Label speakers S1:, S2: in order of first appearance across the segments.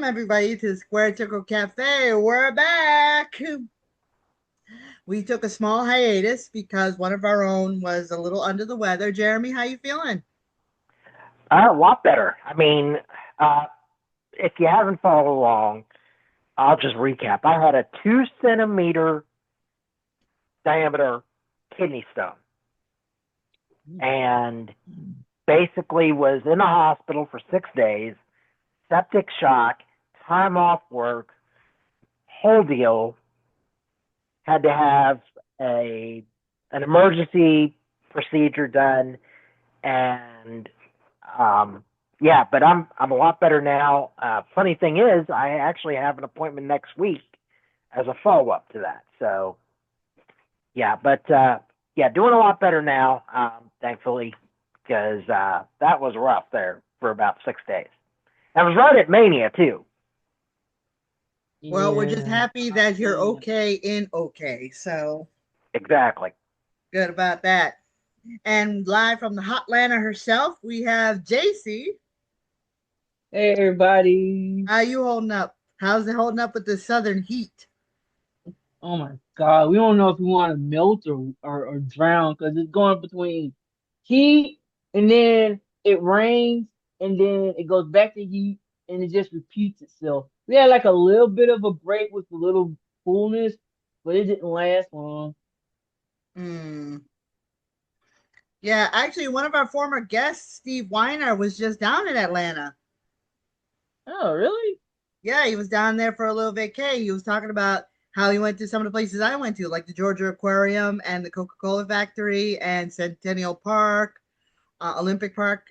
S1: everybody, to Square Circle Cafe. We're back. We took a small hiatus because one of our own was a little under the weather. Jeremy, how you feeling?
S2: A lot better. I mean, uh, if you haven't followed along, I'll just recap. I had a 2 centimeter diameter kidney stone and basically was in the hospital for 6 days, septic shock, time off work, whole deal. Had to have a an emergency procedure done, and yeah, but I'm a lot better now. Funny thing is, I actually have an appointment next week as a follow up to that. So yeah, but yeah, doing a lot better now, thankfully, because that was rough there for about 6 days. I was right at mania too.
S1: Well, we're just
S3: Yeah,
S1: happy
S3: I
S1: that you're
S3: feel you.
S1: okay in okay. So
S2: Exactly.
S1: good about that. And live from the Hotlanta herself, we have JC.
S3: Hey, everybody.
S1: How you holding up? How's it holding up with the southern heat?
S3: Oh my God. We don't know if we want to melt or drown because it's going between heat and then it rains and then it goes back to heat and it just repeats itself. We had like a little bit of a break with a little coolness, but it didn't last long.
S1: Hmm. Yeah, actually, one of our former guests, Steve Weiner, was just down in Atlanta.
S3: Oh, really?
S1: Yeah, he was down there for a little vacay. He was talking about how he went to some of the places I went to, like the Georgia Aquarium and the Coca Cola Factory and Centennial Park, Olympic Park.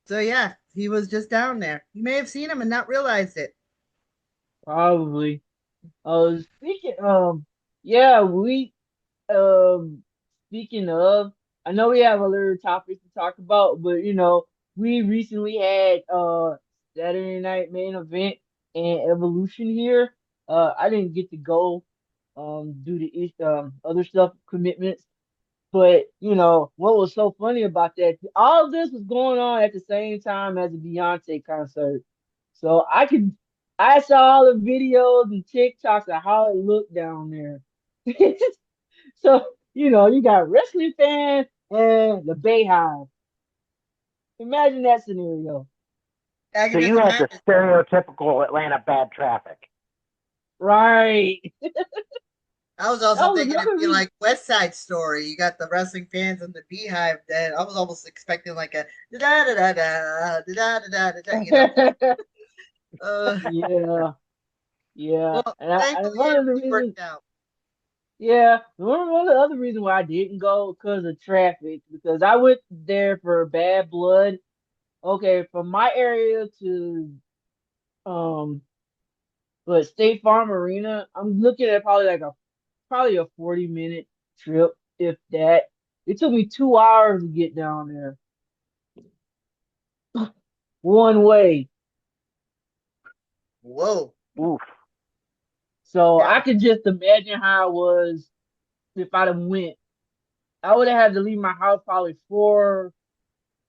S1: So yeah, he was just down there. You may have seen him and not realized it.
S3: Probably. Speaking, yeah, Um, speaking of, I know we have other topics to talk about, but we recently had Saturday night main event and Evolution here. I didn't get to go due to other stuff commitments. But what was so funny about that? All of this was going on at the same time as the Beyonce concert. So I saw all the videos and TikToks of how it looked down there. So, you got wrestling fans and the Bayhive. Imagine that scenario.
S1: I
S2: So
S1: can just
S2: you had the
S1: imagine.
S2: stereotypical Atlanta bad traffic.
S3: Right.
S1: I was
S3: That
S1: also
S3: was
S1: thinking it'd
S3: another
S1: be
S3: reason.
S1: like West Side Story. You got the wrestling fans and the Beehive. Then I was almost expecting like a da da da da da da da da. Uh,
S3: Yeah, yeah.
S1: well,
S3: And
S1: thankfully
S3: one of the
S1: everything
S3: reasons,
S1: worked out.
S3: yeah, one of the other reasons why I didn't go because of traffic, because I went there for bad blood. Okay, from my area to um but State Farm Arena, I'm looking at probably a 40-minute trip, if that. It took me 2 hours to get down there one way.
S1: Whoa.
S2: Oof.
S3: So
S1: Yeah.
S3: I could just imagine how it was if I'd have went. I would have had to leave my house probably 5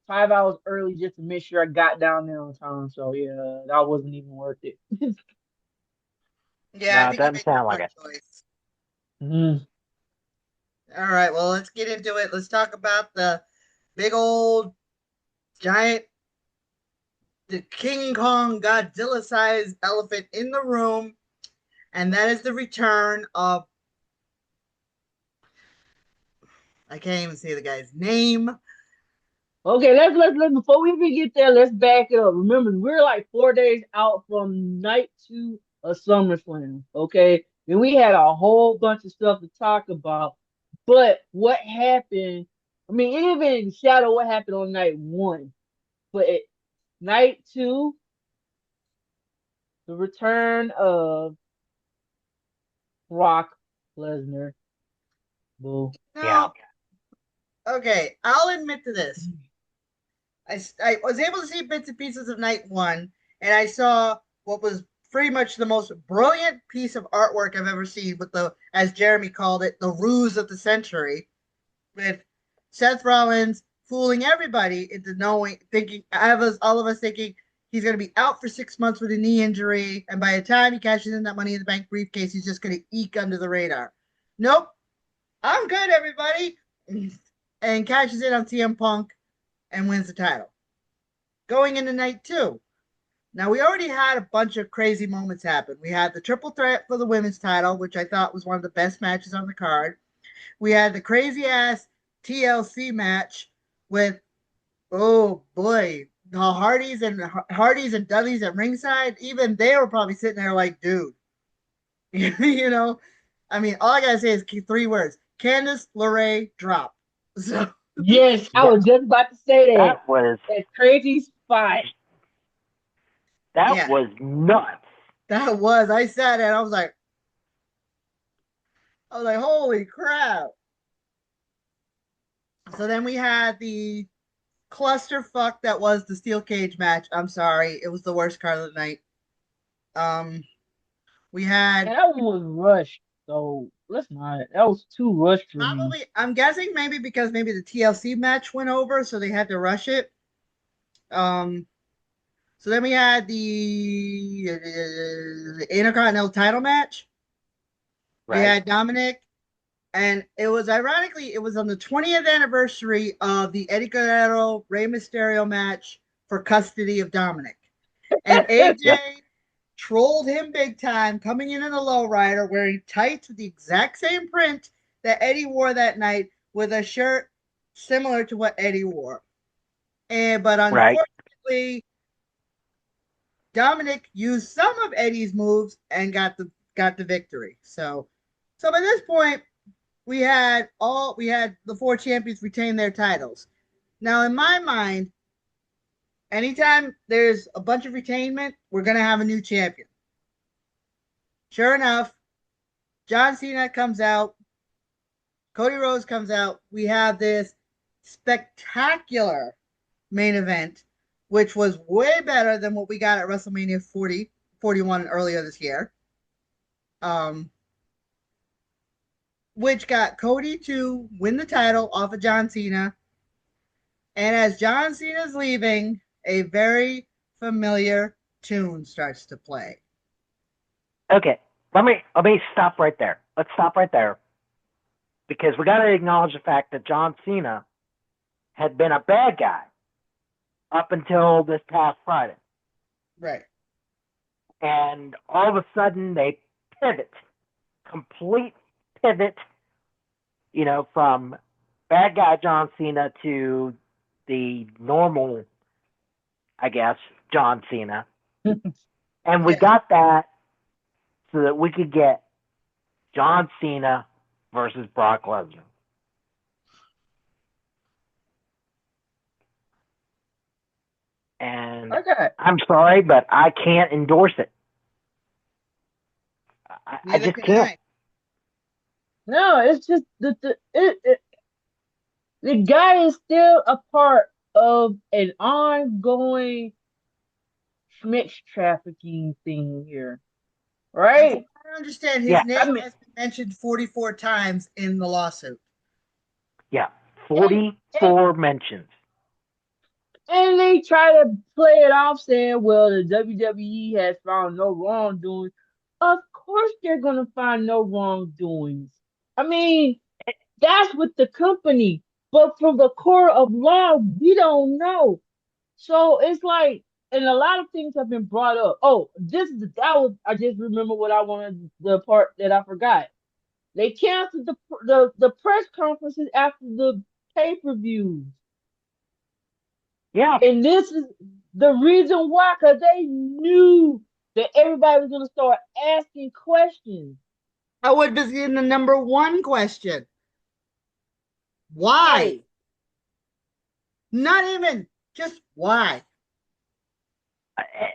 S3: hours early just to make sure I got down there on time. So yeah, that wasn't even worth it.
S1: Yeah, I
S2: No, it
S1: think you
S2: doesn't
S1: made the
S2: sound like
S1: smart
S2: it.
S1: choice.
S3: Mhm.
S1: All right, well, let's get into it. Let's talk about the big old giant, the King Kong Godzilla sized elephant in the room, and that is the return of, I can't even say the guy's name.
S3: Okay, let's before we even get there, let's back it up. Remember, we're like 4 days out from night two of SummerSlam. Okay, and we had a whole bunch of stuff to talk about. But what happened? I mean, it even shadow what happened on night one. But night two, the return of Brock Lesnar. Boo.
S2: Yeah.
S1: No, okay, I'll admit to this. I was able to see bits and pieces of night one, and I saw what was pretty much the most brilliant piece of artwork I've ever seen with the, as Jeremy called it, the ruse of the century, with Seth Rollins fooling everybody into knowing, thinking, all of us thinking he's going to be out for 6 months with a knee injury, and by the time he cashes in that Money in the Bank briefcase, he's just going to eke under the radar. Nope, I'm good, everybody, and cashes in on CM Punk and wins the title. Going into night two. Now, we already had a bunch of crazy moments happen. We had the triple threat for the women's title, which I thought was one of the best matches on the card. We had the crazy ass TLC match with, oh boy, the Hardys and Dudleys at ringside. Even they were probably sitting there like, dude, you know. I mean, all I gotta say is 3 words: Candice LeRae drop. So
S3: Yes, I
S2: Yeah,
S3: was just about to say that.
S2: that was
S3: That crazy spot.
S2: that
S1: yeah,
S2: was nuts.
S1: that was. I sat there and I was like, holy crap. So then we had the clusterfuck that was the steel cage match. I'm sorry, it was the worst card of the night. Um, we had
S3: And that one was rushed. So let's not. That was too rushed for me.
S1: probably, I'm guessing maybe because maybe the TLC match went over, so they had to rush it. Um, so then we had the Intercontinental title match. We
S2: Right,
S1: had Dominic, and it was ironically, it was on the 20th anniversary of the Eddie Guerrero Rey Mysterio match for custody of Dominic. And
S2: yep,
S1: AJ trolled him big time, coming in a lowrider, wearing tights with the exact same print that Eddie wore that night, with a shirt similar to what Eddie wore. But
S2: right.
S1: unfortunately, Dominic used some of Eddie's moves and got the victory. So by this point, we had the 4 champions retain their titles. Now, in my mind, anytime there's a bunch of retainment, we're gonna have a new champion. Sure enough, John Cena comes out, Cody Rhodes comes out. We have this spectacular main event, which was way better than what we got at WrestleMania 40, 41 earlier this year. Um, which got Cody to win the title off of John Cena. And as John Cena's leaving, a very familiar tune starts to play.
S2: Okay, let me stop right there. Let's stop right there because we got to acknowledge the fact that John Cena had been a bad guy up until this past Friday,
S1: Right.
S2: and all of a sudden they pivot, complete pivot, from bad guy John Cena to the normal, I guess, John Cena, and we
S1: Yeah.
S2: got that so that we could get John Cena versus Brock Lesnar. And
S3: Okay.
S2: I'm sorry, but I can't endorse it. I
S1: Neither
S2: just
S1: can
S2: can't.
S1: I.
S3: No, it's just the guy is still a part of an ongoing mixed trafficking thing here,
S1: And from
S3: right?
S1: what I understand,
S2: Yeah,
S1: his
S3: I
S1: name
S3: mean,
S1: has been mentioned 44 times in the lawsuit.
S2: yeah.
S3: and, and
S2: 44 mentions.
S3: and they try to play it off saying, well, the WWE has found no wrongdoing. Of course, they're gonna find no wrongdoings. I mean, that's with the company, but from the core of law, we don't know. So it's like, and a lot of things have been brought up. Oh, that was. I just remember what I wanted. The part that I forgot. They canceled the press conferences after the pay per views,
S2: Yeah,
S3: and this is the reason why, because they knew that everybody was gonna start asking questions.
S1: I would be in the number one question. Why?
S3: Hey,
S1: Not even just why.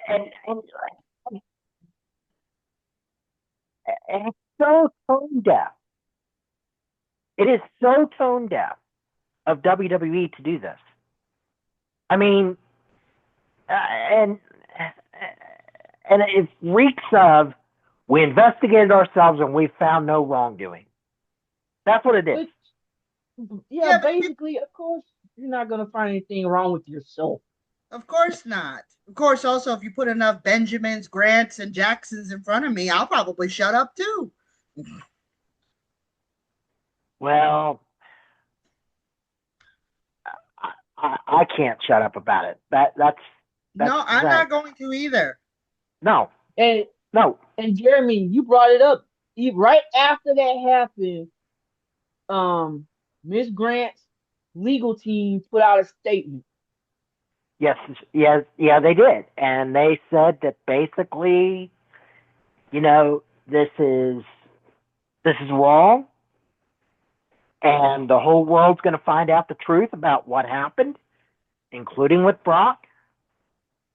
S2: and it's so tone deaf. It is so tone deaf of WWE to do this. I mean, and it reeks of we investigated ourselves and we found no wrongdoing. That's what it is.
S3: which yeah,
S1: Yeah, but
S3: basically, of course, you're not gonna find anything wrong with yourself.
S1: Of course not. Of course, also, if you put enough Benjamins, Grants, and Jacksons in front of me, I'll probably shut up too.
S2: Well, I can't shut up about it. That's
S1: No,
S2: the
S1: I'm
S2: thing.
S1: not going to either.
S2: No,
S3: And
S2: no.
S3: and Jeremy, you brought it up. Right after that happened, Miss Grant's legal team put out a statement.
S2: Yes, yes, yeah, they did, and they said that basically, you know, this is wrong, and the whole world's going to find out the truth about what happened, including with Brock,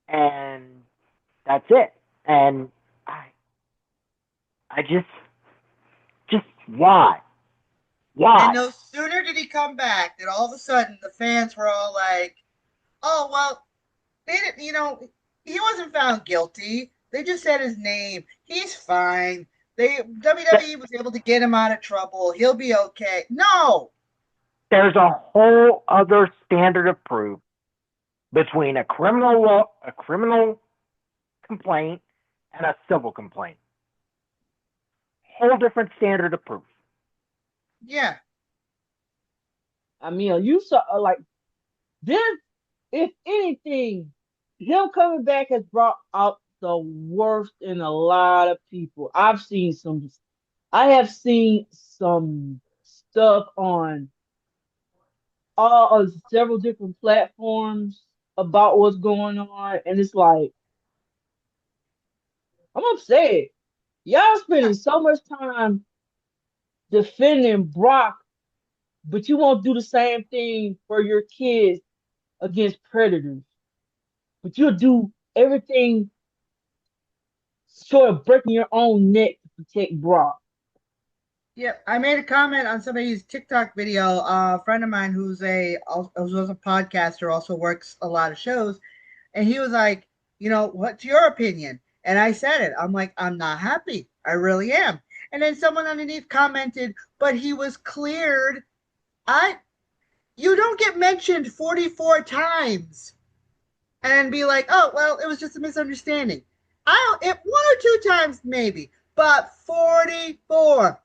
S2: and that's it. And I, I just why,
S1: And
S2: why?
S1: no sooner did he come back than all of a sudden the fans were all like, "Oh well, they didn't. He wasn't found guilty. They just said his name. He's fine. They WWE was able to get him out of trouble. He'll be okay." No.
S2: There's a whole other standard of proof between a criminal complaint and a civil complaint. Whole different standard of proof.
S1: Yeah.
S3: I mean, you saw like this. If anything, him coming back has brought out the worst in a lot of people. I have seen some stuff on all of several different platforms about what's going on, and it's like I'm upset. Y'all
S1: Yeah.
S3: spending so much time defending Brock, but you won't do the same thing for your kids against predators. But you'll do everything short of breaking your own neck to protect Brock.
S1: Yeah, I made a comment on somebody's TikTok video. A friend of mine who's a podcaster, also works a lot of shows, and he was like, "What's your opinion?" And I said it. I'm like, "I'm not happy. I really am." And then someone underneath commented, "But he was cleared." I You don't get mentioned 44 times and be like, "Oh, well, it was just a misunderstanding." I It one or two times maybe, but 44,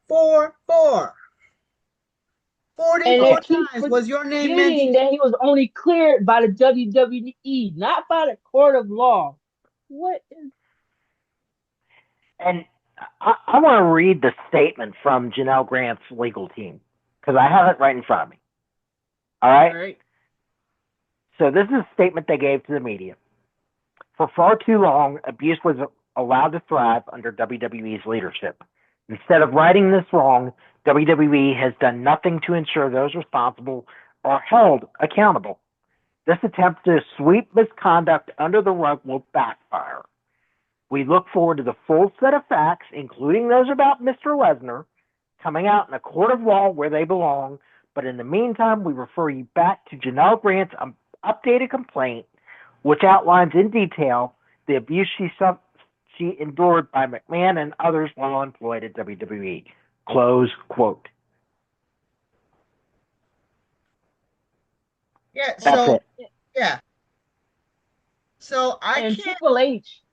S3: And they
S1: 44
S3: keep
S1: times was your name
S3: forgetting
S1: mentioned.
S3: that he was only cleared by the WWE, not by the court of law. What is
S2: And I want to read the statement from Janelle Grant's legal team because I have it right in front of me. All
S3: all
S2: right.
S3: right?
S2: So this is a statement they gave to the media. For far too long, abuse was allowed to thrive under WWE's leadership. Instead of righting this wrong, WWE has done nothing to ensure those responsible are held accountable. This attempt to sweep misconduct under the rug will backfire. We look forward to the full set of facts, including those about Mr. Lesnar, coming out in a court of law where they belong. But in the meantime, we refer you back to Janelle Grant's updated complaint, which outlines in detail the abuse she endured by McMahon and others while employed at WWE. Close quote.
S1: Yeah,
S2: That's
S3: And
S1: so
S2: it.
S1: yeah. So I
S3: and
S1: can't
S3: Triple H.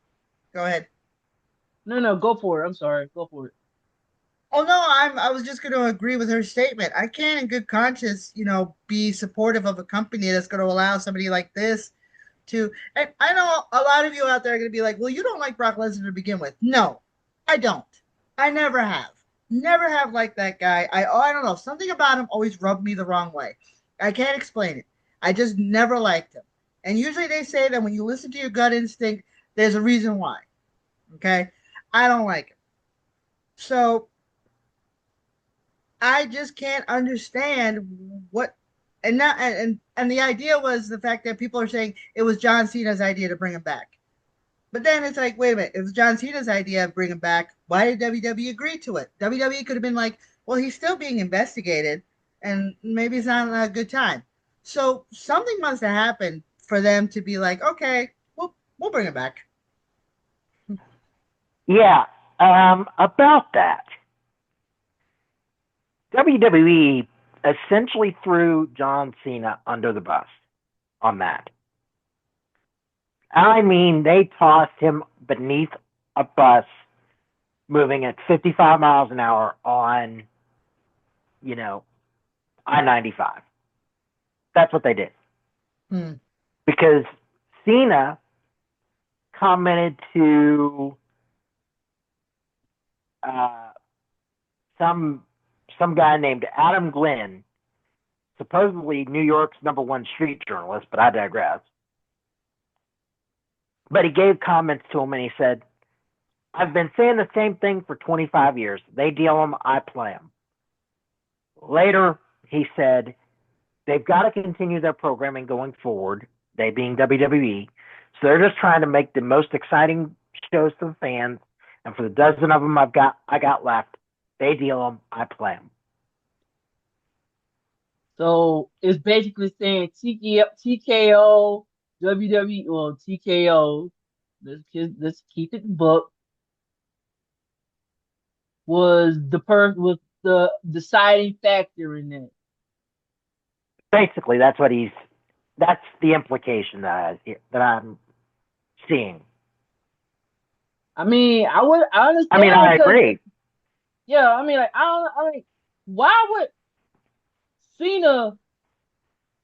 S1: go ahead.
S3: No, no, go for it. I'm sorry. Go for it.
S1: Oh no, I was just going to agree with her statement. I can't in good conscience, be supportive of a company that's going to allow somebody like this to. And I know a lot of you out there are going to be like, "Well, you don't like Brock Lesnar to begin with." No, I don't. I never have. Never have liked that guy. I don't know. Something about him always rubbed me the wrong way. I can't explain it. I just never liked him. And usually they say that when you listen to your gut instinct, there's a reason why. Okay? I don't like him. So I just can't understand what and not and the idea was the fact that people are saying it was John Cena's idea to bring him back. But then it's like, wait a minute, it was John Cena's idea of bringing him back. Why did WWE agree to it? WWE could have been like, well, he's still being investigated, and maybe it's not a good time. So something must have happened for them to be like, okay, we'll bring him back.
S2: Yeah. About that, WWE essentially threw John Cena under the bus on that. I mean, they tossed him beneath a bus moving at 55 miles an hour on, you know, I-95. That's what they did.
S1: Hmm.
S2: Because Cena commented to uh, some some guy named Adam Glenn, supposedly New York's number one street journalist, but I digress. But he gave comments to him and he said, I've been saying the same thing for 25 years. They deal them, I play them. Later, he said, they've got to continue their programming going forward, they being WWE. So they're just trying to make the most exciting shows to the fans. And for the dozen of them I got left, they deal them, I play them.
S3: So it's basically saying TKO, WWE, well, TKO, let's keep it book, was the deciding factor in that.
S2: Basically, that's the implication that I'm seeing.
S3: I mean, I
S2: I mean,
S3: understand
S2: I
S3: because
S2: agree.
S3: yeah, I mean, like I mean, why would Cena?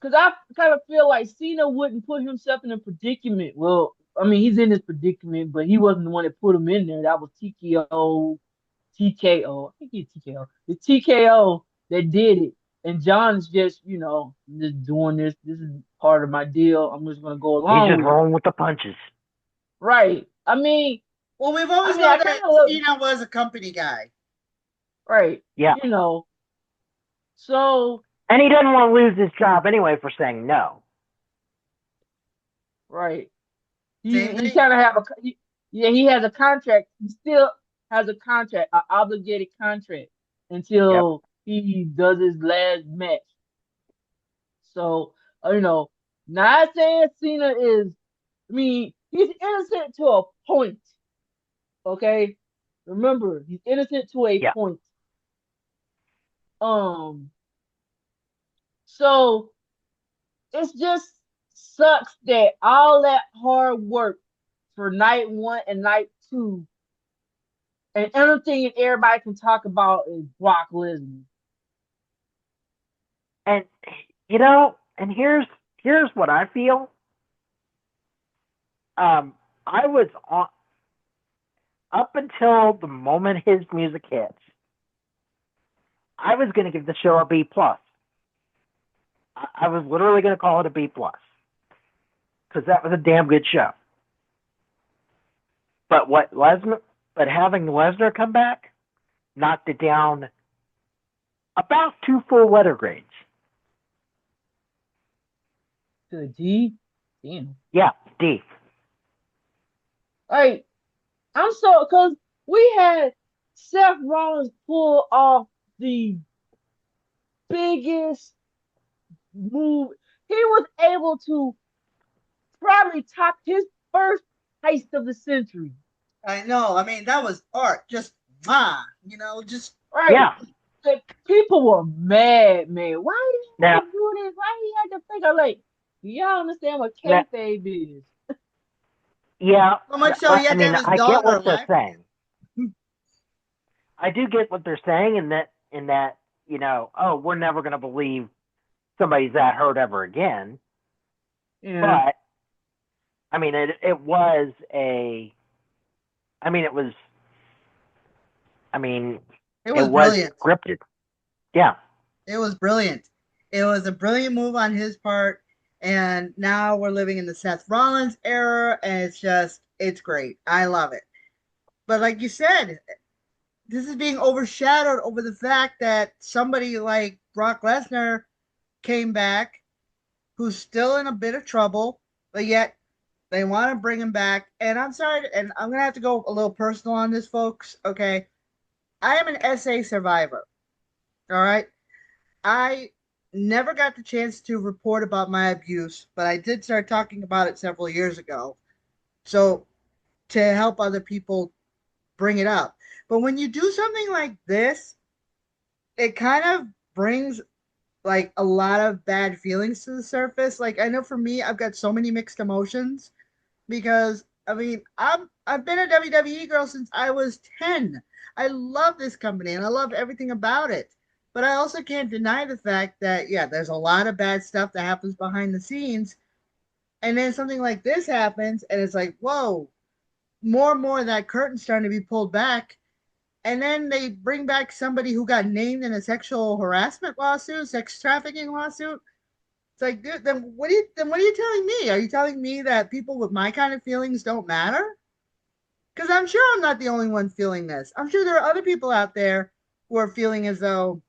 S3: Because I kind of feel like Cena wouldn't put himself in a predicament. Well, I mean, he's in this predicament, but he wasn't the one that put him in there. That was TKO. I think he's TKO. The TKO that did it. And John's just, just doing this. This is part of my deal. I'm just gonna go
S2: He's
S3: along
S2: just
S3: with it.
S2: rolling with the punches.
S3: Right.
S1: Well, we've
S3: I
S1: always
S3: mean, I
S1: known
S3: kind
S1: that
S3: of look
S1: Cena was a company guy.
S3: right.
S2: Yeah.
S3: You know. So
S2: And he doesn't want to lose his job anyway for saying no.
S3: right.
S1: Same
S3: He
S1: thing.
S3: kind of yeah, he has a contract. He still has a contract, an obligated contract
S2: Yep.
S3: until he does his last match. So, not saying Cena is, I mean, he's innocent to a point. Okay, remember, he's innocent to a
S2: Yep.
S3: point. Um, so it's just sucks that all that hard work for night one and night two, and everything everybody can talk about is Brock Lesnar.
S2: And and here's what I feel. I was on up until the moment his music hits. I was going to give the show a B plus. I was literally going to call it a B plus because that was a damn good show. But but having Lesnar come back knocked it down about two full letter grades.
S3: To a D, damn.
S2: Yeah, D.
S3: Like I'm so because we had Seth Rollins pull off the biggest move. He was able to probably top his first heist of the century.
S1: I know. I mean, that was art. Just just
S3: Right?
S2: Yeah.
S3: The people were mad, man. Why did he
S2: Now,
S3: have to do this? Why did he have to figure like? Do y'all understand what
S2: now
S3: kayfabe is?
S2: yeah,
S1: so much so he
S2: I
S1: had to
S2: mean,
S1: have his
S2: I get
S1: daughter
S2: what they're
S1: laugh.
S2: saying. I do get what they're saying in that, oh, we're never going to believe somebody's that hurt ever again.
S3: Yeah,
S2: But I mean, it was a, I mean, it was, I mean,
S1: It
S2: it
S1: was
S2: was
S1: brilliant.
S2: scripted. Yeah.
S1: It was brilliant. It was a brilliant move on his part. And now we're living in the Seth Rollins era, and it's great. I love it. But like you said, this is being overshadowed over the fact that somebody like Brock Lesnar came back, who's still in a bit of trouble, but yet they want to bring him back. And I'm sorry, and I'm gonna have to go a little personal on this, folks. Okay, I am an SA survivor. All right, I never got the chance to report about my abuse, but I did start talking about it several years ago. So to help other people bring it up. But when you do something like this, it kind of brings like a lot of bad feelings to the surface. Like I know for me, I've got so many mixed emotions. because I mean I've been a WWE girl since I was 10. I love this company and I love everything about it. But I also can't deny the fact that yeah, there's a lot of bad stuff that happens behind the scenes, and then something like this happens and it's like, whoa, more and more of that curtain's starting to be pulled back. And then they bring back somebody who got named in a sexual harassment lawsuit, sex trafficking lawsuit. It's like, dude, then what are you telling me? Are you telling me that people with my kind of feelings don't matter? Because I'm sure I'm not the only one feeling this. I'm sure there are other people out there who are feeling as though,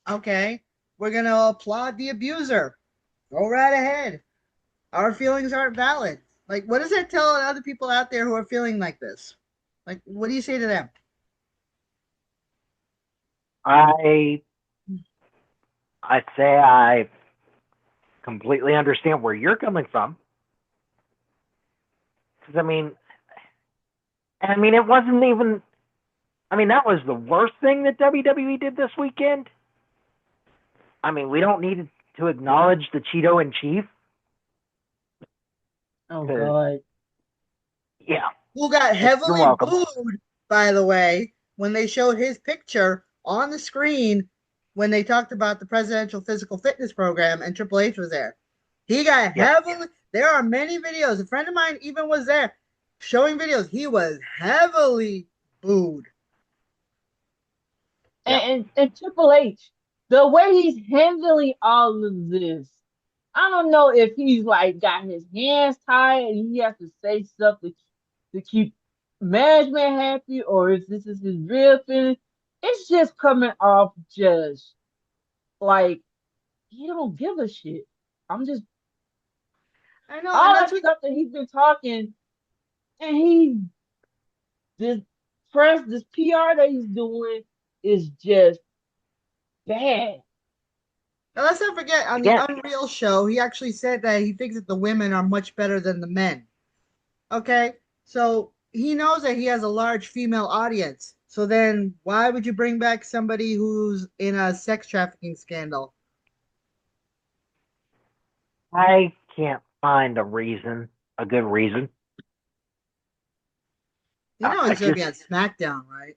S1: okay, we're gonna applaud the abuser. Go right ahead. Our feelings aren't valid. Like, what does that tell other people out there who are feeling like this? Like, what do you say to them?
S2: I I'd say I completely understand where you're coming from. Because I mean, it wasn't even. I mean, that was the worst thing that WWE did this weekend. I mean, we don't need to acknowledge the Cheeto in chief
S3: Oh
S2: because,
S3: God.
S2: yeah,
S1: Who got
S2: you're
S1: heavily
S2: welcome.
S1: booed, by the way, when they showed his picture on the screen when they talked about the presidential physical fitness program and Triple H was there. He got
S2: Yep.
S1: heavily, there are many videos. A friend of mine even was there showing videos. He was heavily booed.
S2: Yep.
S3: And Triple H, the way he's handling all of this, I don't know if he's like got his hands tied and he has to say stuff to keep management happy, or if this is his real feeling. It's just coming off just like he don't give a shit. I'm just
S1: I know, and
S3: all
S1: that's
S3: that
S1: what
S3: stuff that he's been talking, and he this this PR that he's doing is just bad.
S1: now let's not forget on the
S2: Again,
S1: Unreal show, he actually said that he thinks that the women are much better than the men. Okay, so he knows that he has a large female audience. So then, why would you bring back somebody who's in a sex trafficking scandal?
S2: I can't find a reason, a good reason.
S1: You know
S2: I
S1: he's gonna
S2: just,
S1: be on SmackDown, right?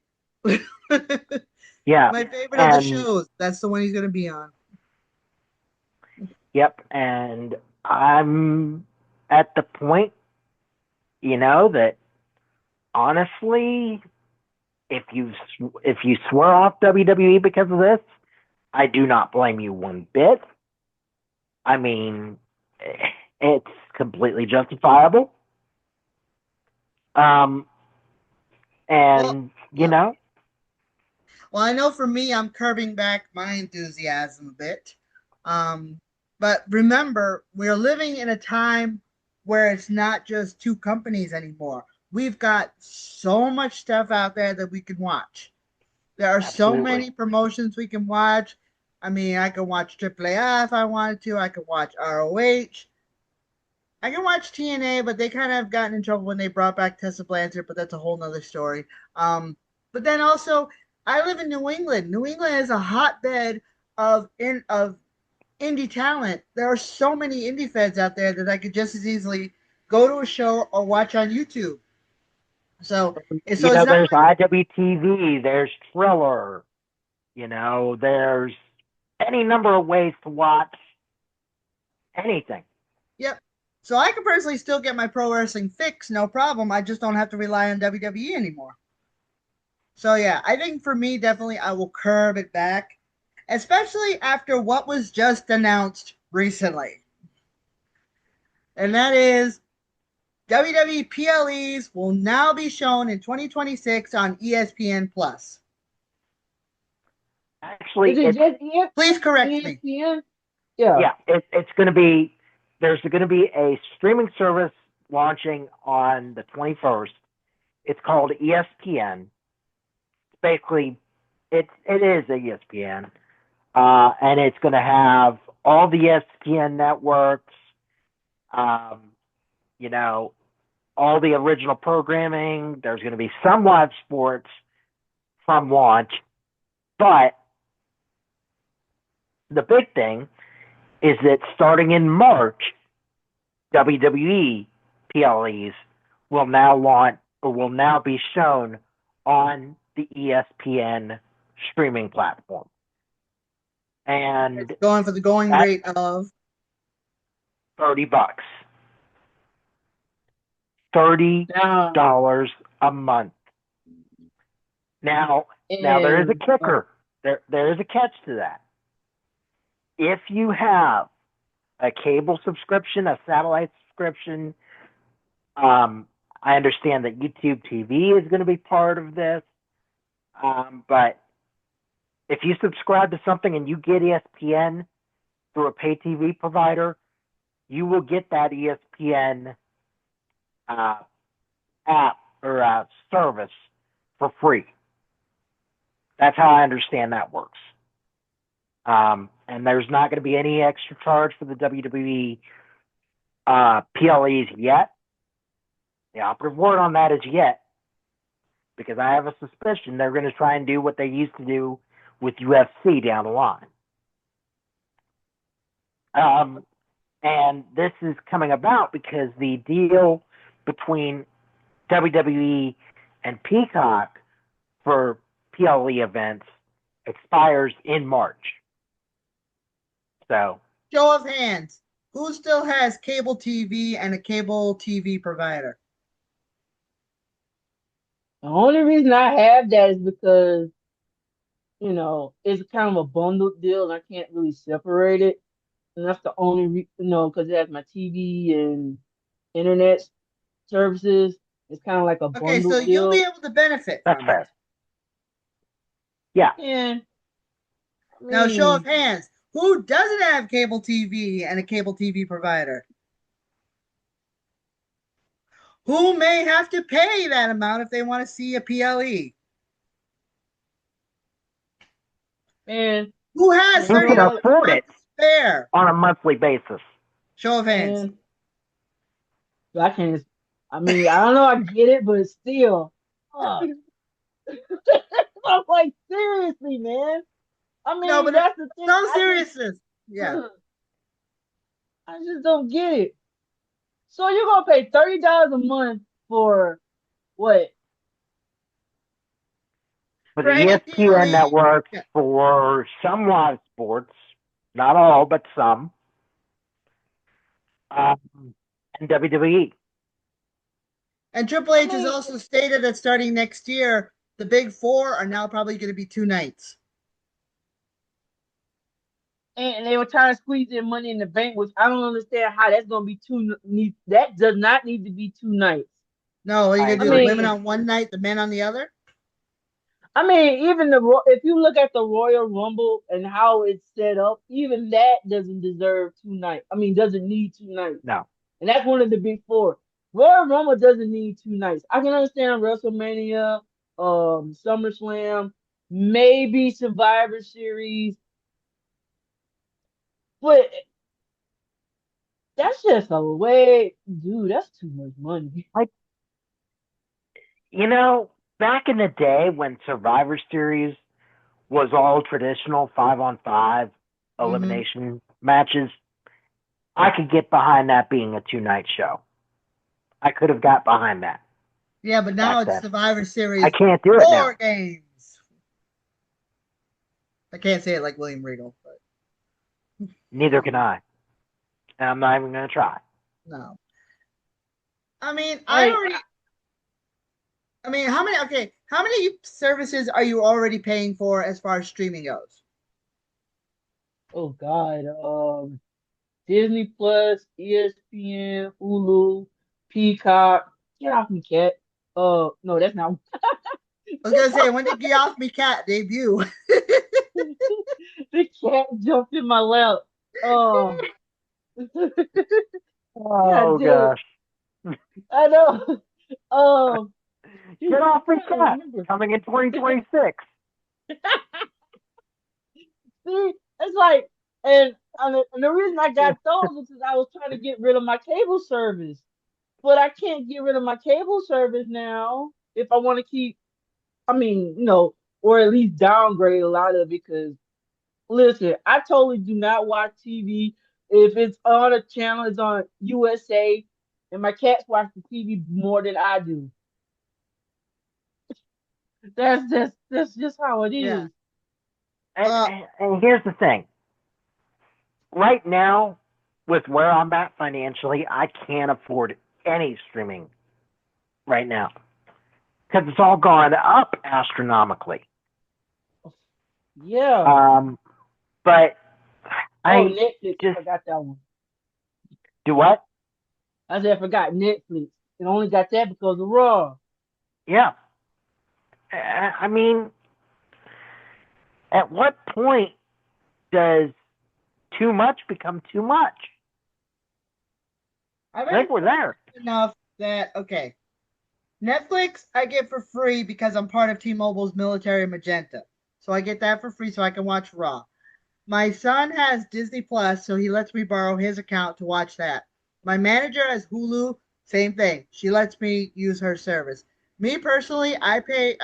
S2: yeah,
S1: My favorite of the
S2: and
S1: shows. That's the one he's gonna be on.
S2: yep, and I'm at the point, that honestly, if you swear off WWE because of this, I do not blame you one bit. I mean, it's completely justifiable. Um,
S1: Well,
S2: and
S1: yeah. Well, I know for me, I'm curbing back my enthusiasm a bit. Um, but remember, we're living in a time where it's not just two companies anymore. We've got so much stuff out there that we can watch. There are so
S2: absolutely,
S1: many promotions we can watch. I mean, I can watch AAA if I wanted to. I could watch ROH. I can watch TNA, but they kind of have gotten in trouble when they brought back Tessa Blanchard, but that's a whole nother story. But then also, I live in New England. New England is a hotbed of indie talent. There are so many indie feds out there that I could just as easily go to a show or watch on YouTube. So, it's not
S2: there's
S1: like
S2: IWTV, there's Thriller, there's any number of ways to watch anything.
S1: yep. So I can personally still get my pro wrestling fix, no problem. I just don't have to rely on WWE anymore. So yeah, I think for me, definitely I will curb it back, especially after what was just announced recently, and that is WWE PLEs will now be shown in 2026 on ESPN Plus.
S3: Is
S2: Actually,
S3: it
S2: it's
S3: just
S1: Please correct me.
S3: ESPN? Yeah.
S2: yeah, it's going to be there's going to be a streaming service launching on the 21st. It's called ESPN. Basically, it is a ESPN, and it's going to have all the ESPN networks. Um, you know, all the original programming. There's going to be some live sports from launch, but the big thing is that starting in March, WWE PLEs will now launch or will now be shown on the ESPN streaming platform.
S1: It's
S2: And
S1: going for the going
S2: that's
S1: rate of
S2: $30. $30
S3: Now,
S2: a month. Now, there is a
S3: and
S2: kicker. There is a catch to that. If you have a cable subscription, a satellite subscription, I understand that YouTube TV is going to be part of this. But if you subscribe to something and you get ESPN through a pay TV provider, you will get that ESPN app or service for free. That's how I understand that works. And there's not going to be any extra charge for the WWE PLEs yet. The operative word on that is yet, because I have a suspicion they're going to try and do what they used to do with UFC down the line. And this is coming about because the deal between WWE and Peacock for PLE events expires in March. So,
S1: show of hands. Who still has cable TV and a cable TV provider?
S3: the only reason I have that is because, it's kind of a bundled deal and I can't really separate it. And that's the only because it has my TV and internet services. It's kind of like a
S1: Okay, so
S3: bundled
S1: you'll be
S3: deal.
S1: able to benefit
S2: that's
S1: from it.
S2: fair. Yeah.
S3: And I
S1: Now, show of
S3: mean,
S1: hands. Who doesn't have cable TV and a cable TV provider? Who may have to pay that amount if they want to see a PLE?
S3: man,
S1: Who has
S2: Who can
S3: well,
S1: $30 a
S2: afford
S1: month
S2: it
S1: to spare?
S2: on a monthly basis?
S1: Show of hands.
S3: man, I can't. I mean, I don't know. I get it, but still, fuck. I'm like, seriously, man. I
S1: No,
S3: mean,
S1: but
S3: that's the thing.
S1: some seriousness. Yeah.
S3: I just don't get it. So you're gonna pay $30 a month for what?
S2: For
S1: For
S2: the
S1: any
S2: ESPN
S1: PLE.
S2: network,
S1: Yeah.
S2: for some live sports, not all, but some, and WWE.
S1: And Triple
S3: I
S1: H has
S3: mean,
S1: also stated that starting next year, the big four are now probably going to be 2 nights.
S3: and they were trying to squeeze in Money in the Bank, which I don't understand how that's gonna be That does not need to be 2 nights.
S1: No, are you
S2: I
S1: going
S3: I
S1: to do the
S2: agree.
S1: women
S3: mean,
S1: on one night, the men on the other?
S3: even if you look at the Royal Rumble and how it's set up, even that doesn't deserve 2 nights. I mean, doesn't need 2 nights,
S2: No.
S3: and that's one of the big four. Royal Rumble doesn't need 2 nights. I can understand WrestleMania, SummerSlam, maybe Survivor Series, but that's just a way, dude. That's too much money.
S2: Like, back in the day when Survivor Series was all traditional 5-on-5
S1: Mm-hmm.
S2: elimination matches, I could get behind that being a 2-night show. I could have got behind that
S1: Yeah, but now
S2: back
S1: it's
S2: then.
S1: Survivor
S2: I
S1: Series
S2: can't do it now.
S1: War Games. I can't say it like William Regal, but
S2: Neither can I. And I'm not even going to try.
S1: no. I mean,
S3: Like,
S1: how many? Okay, how many services are you already paying for as far as streaming goes?
S3: oh God, Disney Plus, ESPN, Hulu, Peacock. Get off me, cat. No, that's not.
S1: I was gonna say, when did Get Off Me Cat debut?
S3: The cat jumped in my lap. Oh, God
S2: Oh,
S3: damn it.
S2: gosh.
S3: I know. Um,
S2: Get
S3: shoot, I'm
S2: off the
S3: trying to
S2: cat.
S3: remember.
S2: Coming in 2026.
S3: See, it's like, and the reason I got those is because I was trying to get rid of my cable service, but I can't get rid of my cable service now if I want to keep. I mean, or at least downgrade a lot of it because listen, I totally do not watch TV if it's on a channel. It's on USA. and my cats watch the TV more than I do. That's just how it
S1: Yeah.
S3: is.
S2: And,
S1: Uh,
S2: and and here's the thing. Right now, with where I'm at financially, I can't afford any streaming right now because it's all gone up astronomically.
S3: Yeah.
S2: Um, but
S3: Oh,
S2: I
S3: Netflix. I
S2: just
S3: forgot that one.
S2: do what?
S3: I said I forgot Netflix. And only got that because of Raw.
S2: Yeah. I mean, at what point does too much become too much?
S1: I'm
S2: I think
S1: at
S2: we're there.
S1: enough that okay. Netflix I get for free because I'm part of T-Mobile's military Magenta. So I get that for free so I can watch Raw. My son has Disney Plus, so he lets me borrow his account to watch that. My manager has Hulu, same thing. She lets me use her service. Me personally, I pay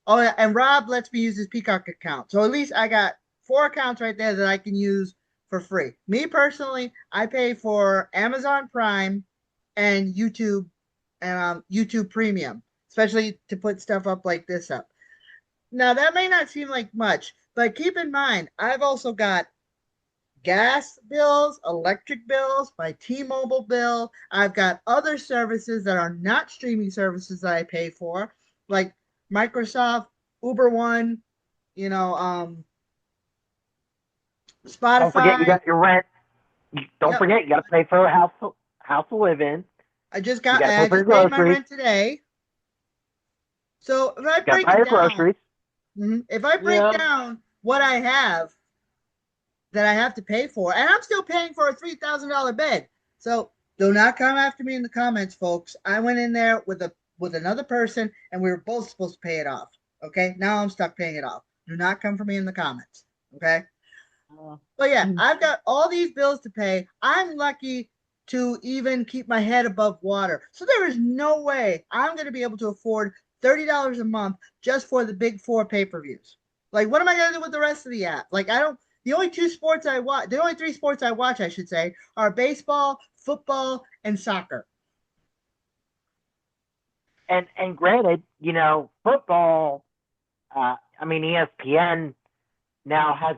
S1: oh yeah, and Rob lets me use his Peacock account. So at least I got four accounts right there that I can use for free. Me personally, I pay for Amazon Prime and YouTube Premium, especially to put stuff up like this up. Now that may not seem like much, but keep in mind, I've also got gas bills, electric bills, my T-Mobile bill. I've got other services that are not streaming services that I pay for, like Microsoft, Uber One, you know,
S2: Don't forget you
S1: Spotify.
S2: got your rent. Don't
S1: Yep.
S2: forget you got to pay for a house to live in. You got to pay
S1: I
S2: for your
S1: just paid my
S2: groceries.
S1: rent today. So if I
S2: You got to
S1: break
S2: buy
S1: it
S2: your
S1: down,
S2: groceries.
S1: if I break
S3: Yeah.
S1: down what I have that I have to pay for, and I'm still paying for a $3,000 bed. So do not come after me in the comments, folks. I went in there with another person, and we were both supposed to pay it off. Okay, now I'm stuck paying it off. Do not come for me in the comments. Okay,
S3: Uh,
S1: but yeah,
S3: mm,
S1: I've got all these bills to pay. I'm lucky to even keep my head above water. So there is no way I'm going to be able to afford $30 a month just for the big four pay-per-views. Like, what am I going to do with the rest of the app? Like, I don't. The only two sports I watch, the only three sports I watch, I should say, are baseball, football, and soccer.
S2: And granted, football. I mean, ESPN now has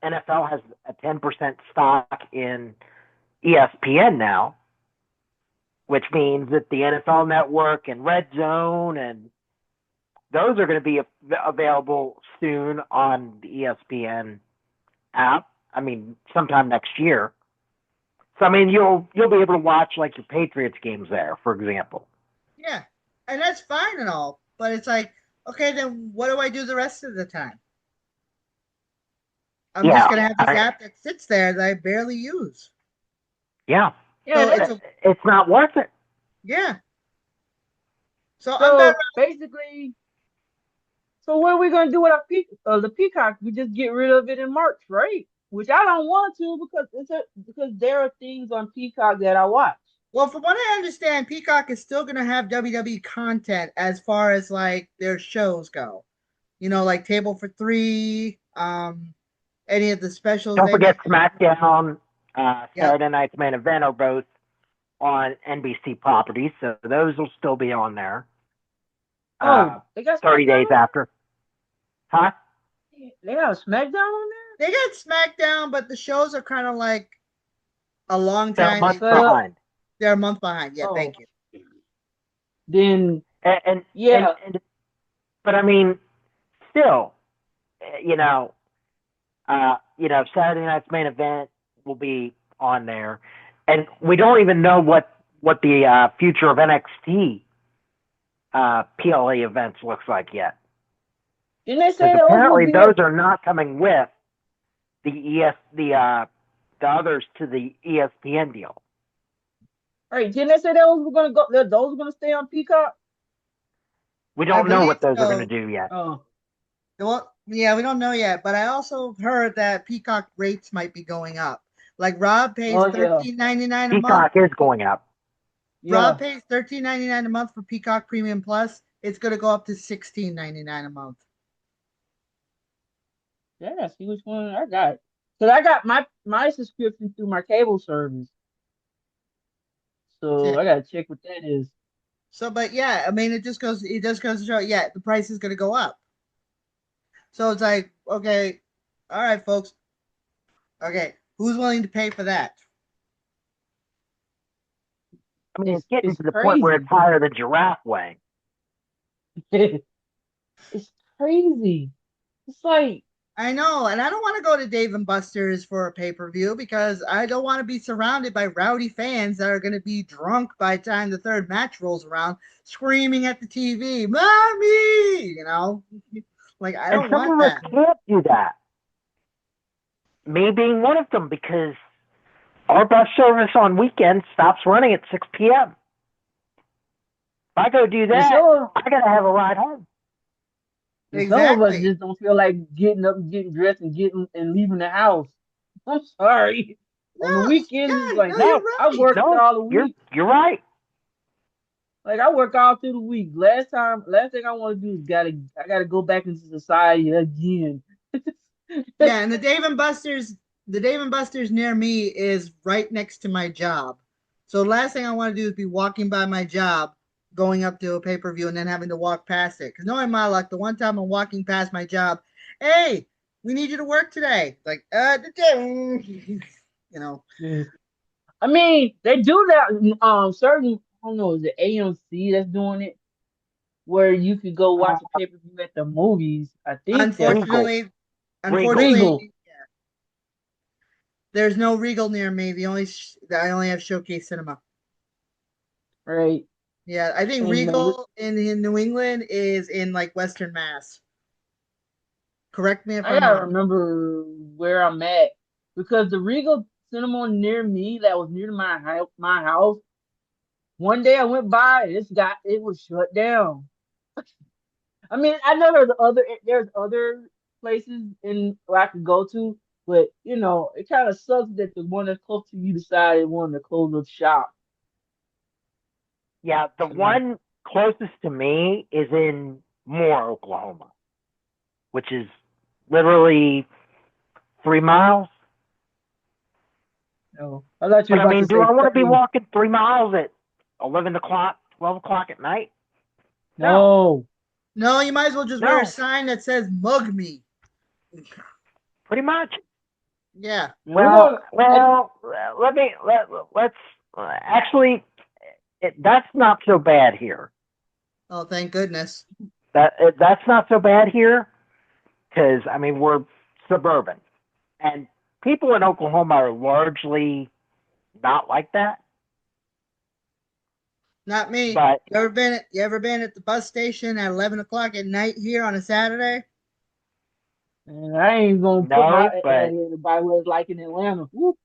S2: NFL has a 10% stock in ESPN now, which means that the NFL Network and Red Zone and those are going to be available soon on the ESPN app. I mean, sometime next year. So I mean, you'll be able to watch like your Patriots games there, for example.
S1: Yeah, and that's fine and all, but it's like, okay, then what do I do the rest of the time? I'm just
S2: Yeah,
S1: gonna have this app that sits there that I barely use.
S2: yeah.
S3: yeah.
S1: So it's a
S2: It's not worth it.
S1: yeah. So I'm better.
S3: So basically, so what are we gonna do with the Peacock? We just get rid of it in March, right? Which I don't want to because because there are things on Peacock that I watch.
S1: Well, from what I understand, Peacock is still going to have WWE content as far as like their shows go. You know, like Table for Three, any of the specials
S2: Don't
S1: they
S2: forget
S1: might do.
S2: SmackDown,
S1: Yep.
S2: Saturday Night's Main Event are both on NBC properties, so those will still be on there.
S3: Oh,
S2: Uh,
S3: they got
S2: 30
S3: SmackDown
S2: days
S3: on
S2: after, huh?
S3: there. They got a SmackDown on
S1: They got SmackDown, but the shows are kind of like a long
S2: They're a
S1: time.
S2: month
S3: there.
S2: behind,
S1: They're a month behind. Yeah,
S3: Oh,
S1: thank you.
S3: then
S2: and and, and,
S3: yeah.
S2: and but I mean, still, you know, Saturday Night's Main Event will be on there, and we don't even know what the future of NXT PLA events looks like yet,
S3: Didn't they say
S2: because
S3: those would
S2: apparently
S3: be
S2: those are not coming with the others to the ESPN deal.
S3: right? Didn't they say those were gonna go? That those were gonna stay on Peacock?
S2: We
S1: I
S2: don't know
S1: believe
S2: what those are going to
S1: so.
S2: do yet.
S3: Oh,
S1: Well, yeah, we don't know yet, but I also heard that Peacock rates might be going up. Like
S3: oh yeah,
S1: 13.99 a month.
S2: Peacock is going up.
S1: Rob
S3: yeah.
S1: pays 13.99 a month for Peacock Premium Plus. It's gonna go up to 16.99 a month.
S3: Yeah. See which one I got. Cause I got my subscription through my cable service. So
S1: Yeah.
S3: I gotta check what that is.
S1: So, but yeah, I mean, it just goes to show, yeah, the price is going to go up. So it's like, okay, all right, folks, okay, who's willing to pay for that?
S2: I mean, it's getting
S3: It's
S2: to the point where it's
S3: crazy.
S2: higher than giraffe wing.
S3: It's crazy. It's like
S1: I know, and I don't want to go to Dave and Buster's for a pay per view because I don't want to be surrounded by rowdy fans that are going to be drunk by the time the third match rolls around, screaming at the TV, "Mommy!" Like I
S2: And
S1: don't
S2: some
S1: want
S2: of us
S1: that.
S2: can't do that. Me being one of them, because our bus service on weekends stops running at 6 p.m. If I go do
S3: and
S2: that, I gotta have a ride home.
S3: some of us
S1: Exactly.
S3: just don't feel like getting up and getting dressed and getting and leaving the house. I'm sorry. On the
S1: No,
S3: weekends, it's
S1: yeah,
S3: like
S1: no, you're
S3: I
S1: right.
S3: worked
S2: No,
S3: all the
S2: you're
S3: week.
S2: you're right.
S3: Like I work all through the week. Last thing I want to do is I gotta go back into society again.
S1: Yeah, and the Dave and Buster's near me is right next to my job. So the last thing I want to do is be walking by my job, going up to a pay per view, and then having to walk past it. Because knowing my luck, the one time I'm walking past my job, hey, we need you to work today. Like, you know,
S3: Yeah. I mean, they do that. Certain I don't know, is it AMC that's doing it, where you could go
S2: Uh,
S3: watch a pay per view at the movies. I think that's
S2: Regal,
S1: unfortunately,
S2: Regal.
S3: Regal,
S1: unfortunately, there's no Regal near me. I only have Showcase Cinema.
S3: right?
S1: Yeah, I think
S3: And
S1: Regal in New England is in like Western Mass. Correct me if
S3: I
S1: I'm
S3: gotta
S1: wrong.
S3: remember where I'm at because the Regal Cinema near me that was near my house. One day I went by, it was shut down. I mean, I know there's other places in where I could go to, but it kind of sucks that the one that's close to you decided wanted to close up shop.
S2: Yeah, the
S3: So,
S2: one closest to me is in Moore, Oklahoma, which is literally 3 miles.
S3: I thought you
S2: But
S3: were
S2: I
S3: about to
S2: mean, do
S3: say
S2: I want to be
S3: 30.
S2: walking 3 miles at 11 o'clock, 12 o'clock at night? No,
S3: No,
S1: No, you might as well just wear a
S2: no,
S1: sign that says "Mug Me."
S2: pretty much.
S1: Yeah.
S3: we're
S2: Well,
S3: going.
S2: well, let's actually. That's not so bad here.
S1: Oh, thank goodness.
S2: That's not so bad here because I mean we're suburban and people in Oklahoma are largely not like that.
S1: Not me.
S2: But
S1: You ever been at the bus station at 11 o'clock at night here on a Saturday?
S3: And I ain't gonna put my
S2: no, but
S3: by what it's like in Atlanta. Whoop.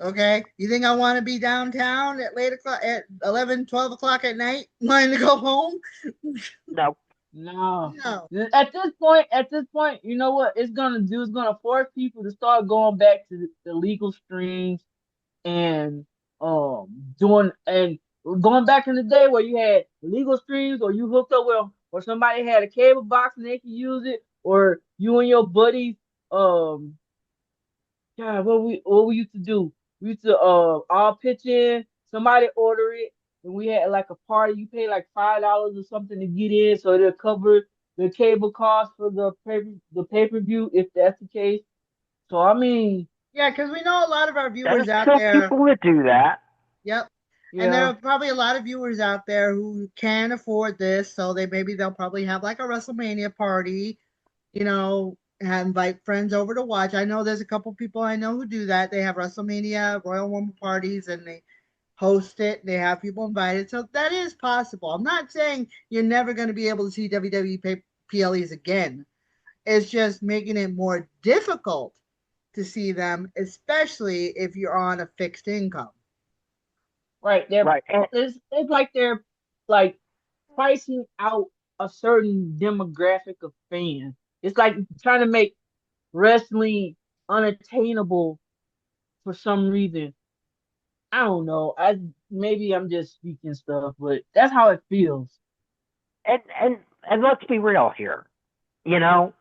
S1: Okay. You think I want to be downtown at late o'clock at 11, 12 o'clock at night, wanting to go home?
S2: no.
S3: No.
S1: No.
S3: At this point, you know what it's gonna do? It's gonna force people to start going back to the legal streams and doing and going back in the day where you had legal streams or you hooked up with or somebody had a cable box and they could use it, or you and your buddies um God, what we used to do? We used to all pitch in, somebody order it, and we had like a party. You pay like $5 or something to get in, so it'll cover the cable cost for the pay per view if that's the case. So I mean,
S1: Yeah, because we know a lot of our
S2: There's
S1: viewers out
S2: still
S1: there.
S2: people that do that.
S1: Yep. And there
S3: yeah,
S1: are probably a lot of viewers out there who can afford this, so they'll probably have like a WrestleMania party, and invite friends over to watch. I know there's a couple people I know who do that. They have WrestleMania Royal Rumble parties and they host it. They have people invited, so that is possible. I'm not saying you're never going to be able to see WWE PLEs again. It's just making it more difficult to see them, especially if you're on a fixed income.
S3: right.
S2: Right. And,
S3: It's like they're like pricing out a certain demographic of fans. It's like trying to make wrestling unattainable for some reason. I don't know. Maybe I'm just speaking stuff, but that's how it feels.
S2: and and and let's be real here. You know,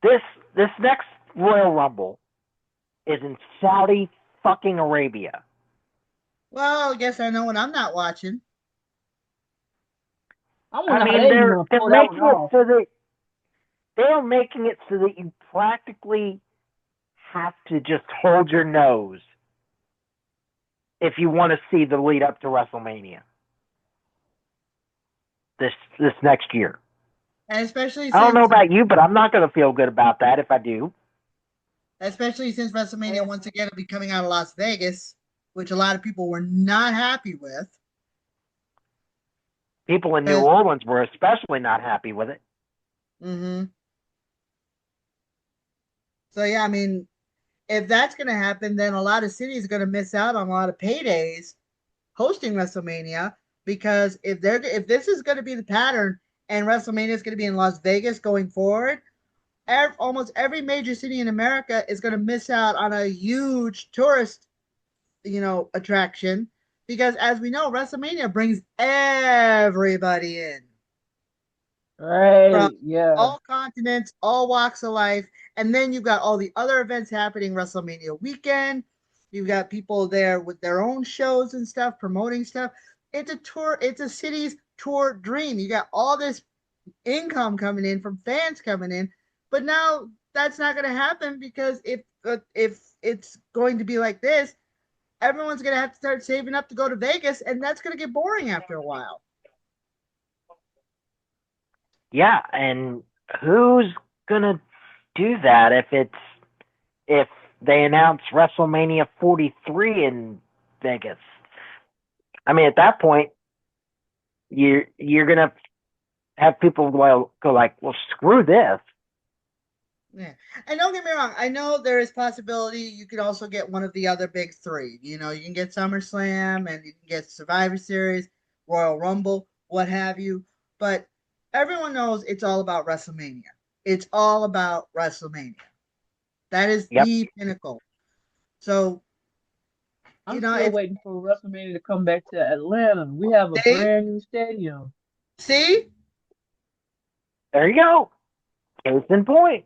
S2: this this next Royal Rumble is in Saudi fucking Arabia.
S1: Well, I guess I know what I'm not watching.
S3: I
S2: I
S3: wonder how
S2: mean,
S3: they even
S2: they're
S3: gonna
S2: they're
S3: pull that one
S2: making it
S3: off.
S2: so that they're making it so that you practically have to just hold your nose if you want to see the lead up to WrestleMania this next year.
S1: And
S2: I don't know about you, but I'm not going to feel good about that if I do.
S1: especially since WrestleMania
S3: And
S1: once again will be coming out of Las Vegas, which a lot of people were not happy with.
S2: People in New
S1: Because,
S2: Orleans were especially not happy with it.
S1: mm-hmm. So yeah, I mean, if that's going to happen, then a lot of cities are going to miss out on a lot of paydays hosting WrestleMania because if this is going to be the pattern and WrestleMania is going to be in Las Vegas going forward, almost every major city in America is going to miss out on a huge tourist, attraction because as we know, WrestleMania brings everybody in from
S3: right, yeah.
S1: all continents, all walks of life, and then you've got all the other events happening WrestleMania weekend. You've got people there with their own shows and stuff, promoting stuff. It's a tour. It's a city's tour dream. You got all this income coming in from fans coming in, but now that's not going to happen because if it's going to be like this, everyone's going to have to start saving up to go to Vegas, and that's going to get boring after a while.
S2: Yeah, and who's going to do that if they announce WrestleMania 43 in Vegas? I mean, at that point, you're going to have people go like, well, screw this.
S1: Yeah. And don't get me wrong, I know there is possibility you could also get one of the other big three. You can get SummerSlam and you can get Survivor Series, Royal Rumble, what have you. But everyone knows it's all about WrestleMania. It's all about WrestleMania. That is
S2: Yep.
S1: the pinnacle. So,
S3: I'm still
S1: if
S3: waiting for WrestleMania to come back to Atlanta. We have a
S1: they
S3: brand new stadium.
S1: see,
S2: There you go. Case in point.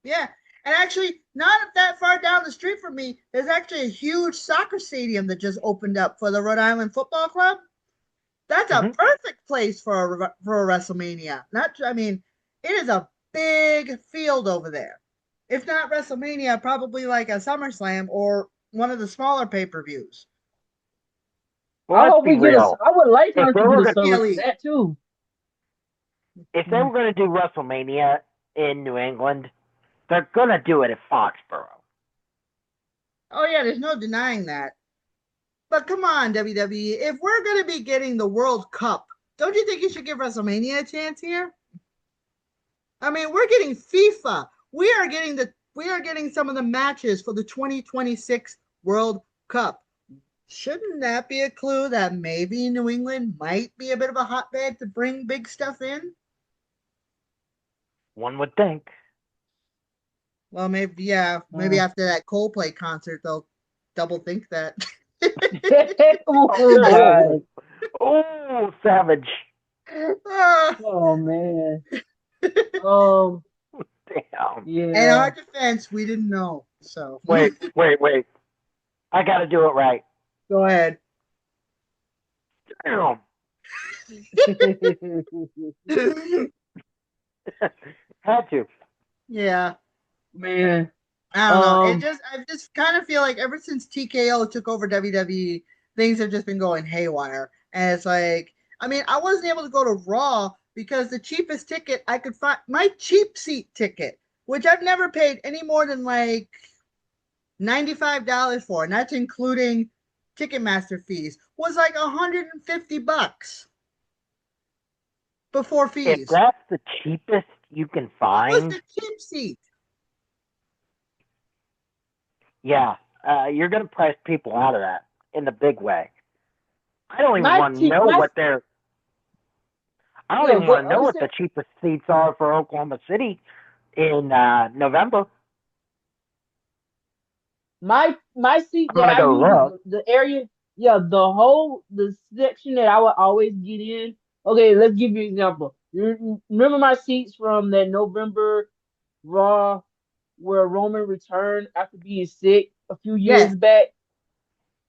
S1: yeah. And actually, not that far down the street from me, there's actually a huge soccer stadium that just opened up for the Rhode Island Football Club. That's a
S2: Mm-hmm.
S1: perfect place for a WrestleMania. Not, I mean, it is a big field over there. If not WrestleMania, probably like a SummerSlam or one of the smaller pay per views.
S2: Well, let's be real.
S3: I would like
S2: If
S3: us
S2: they
S3: to get
S2: were
S3: a
S2: going
S1: Yeah,
S3: service for
S1: League.
S3: that too.
S2: if they
S1: Mm.
S2: were going to do WrestleMania in New England, they're going to do it at Foxborough.
S1: Oh yeah, there's no denying that. But come on, WWE, if we're gonna be getting the World Cup, don't you think you should give WrestleMania a chance here? I mean, we're getting FIFA. We are getting some of the matches for the 2026 World Cup. Shouldn't that be a clue that maybe New England might be a bit of a hotbed to bring big stuff in?
S2: One would think.
S1: Well, maybe yeah, maybe
S3: Uh,
S1: after that Coldplay concert they'll double think that.
S3: oh
S2: Oh,
S3: God.
S2: oh, savage.
S1: Ah,
S3: Oh man. Um.
S2: Damn.
S1: in our
S3: Yeah.
S1: defense, we didn't know. So
S2: Wait. I got to do it right.
S1: go ahead.
S2: Damn. Had to.
S1: Yeah.
S3: Man.
S1: I don't know.
S3: Um.
S1: I just kind of feel like ever since TKO took over WWE, things have just been going haywire. And it's like, I mean, I wasn't able to go to Raw because the cheapest ticket I could find, my cheap seat ticket, which I've never paid any more than like $95 for, and that's including Ticketmaster fees, was like $150 before
S2: If
S1: fees.
S2: that's the cheapest you can
S1: It was
S2: find,
S1: the cheap seat.
S2: yeah, you're going to price people out of that in the big way. I don't even
S3: My
S2: want to
S3: te-
S2: know
S3: my
S2: what they're. I don't
S3: yeah.
S2: even want to
S3: Go.
S2: know
S3: You
S2: what
S3: said
S2: the cheapest seats are for Oklahoma City in November.
S3: my seat
S2: I'm
S3: that
S2: gonna
S3: I
S2: go
S3: usually
S2: look.
S3: the area. Yeah. The section that I would always get in. Okay. Let's give you an example. Remember my seats from that November Raw where Roman returned after being sick a few
S1: Yes.
S3: years back.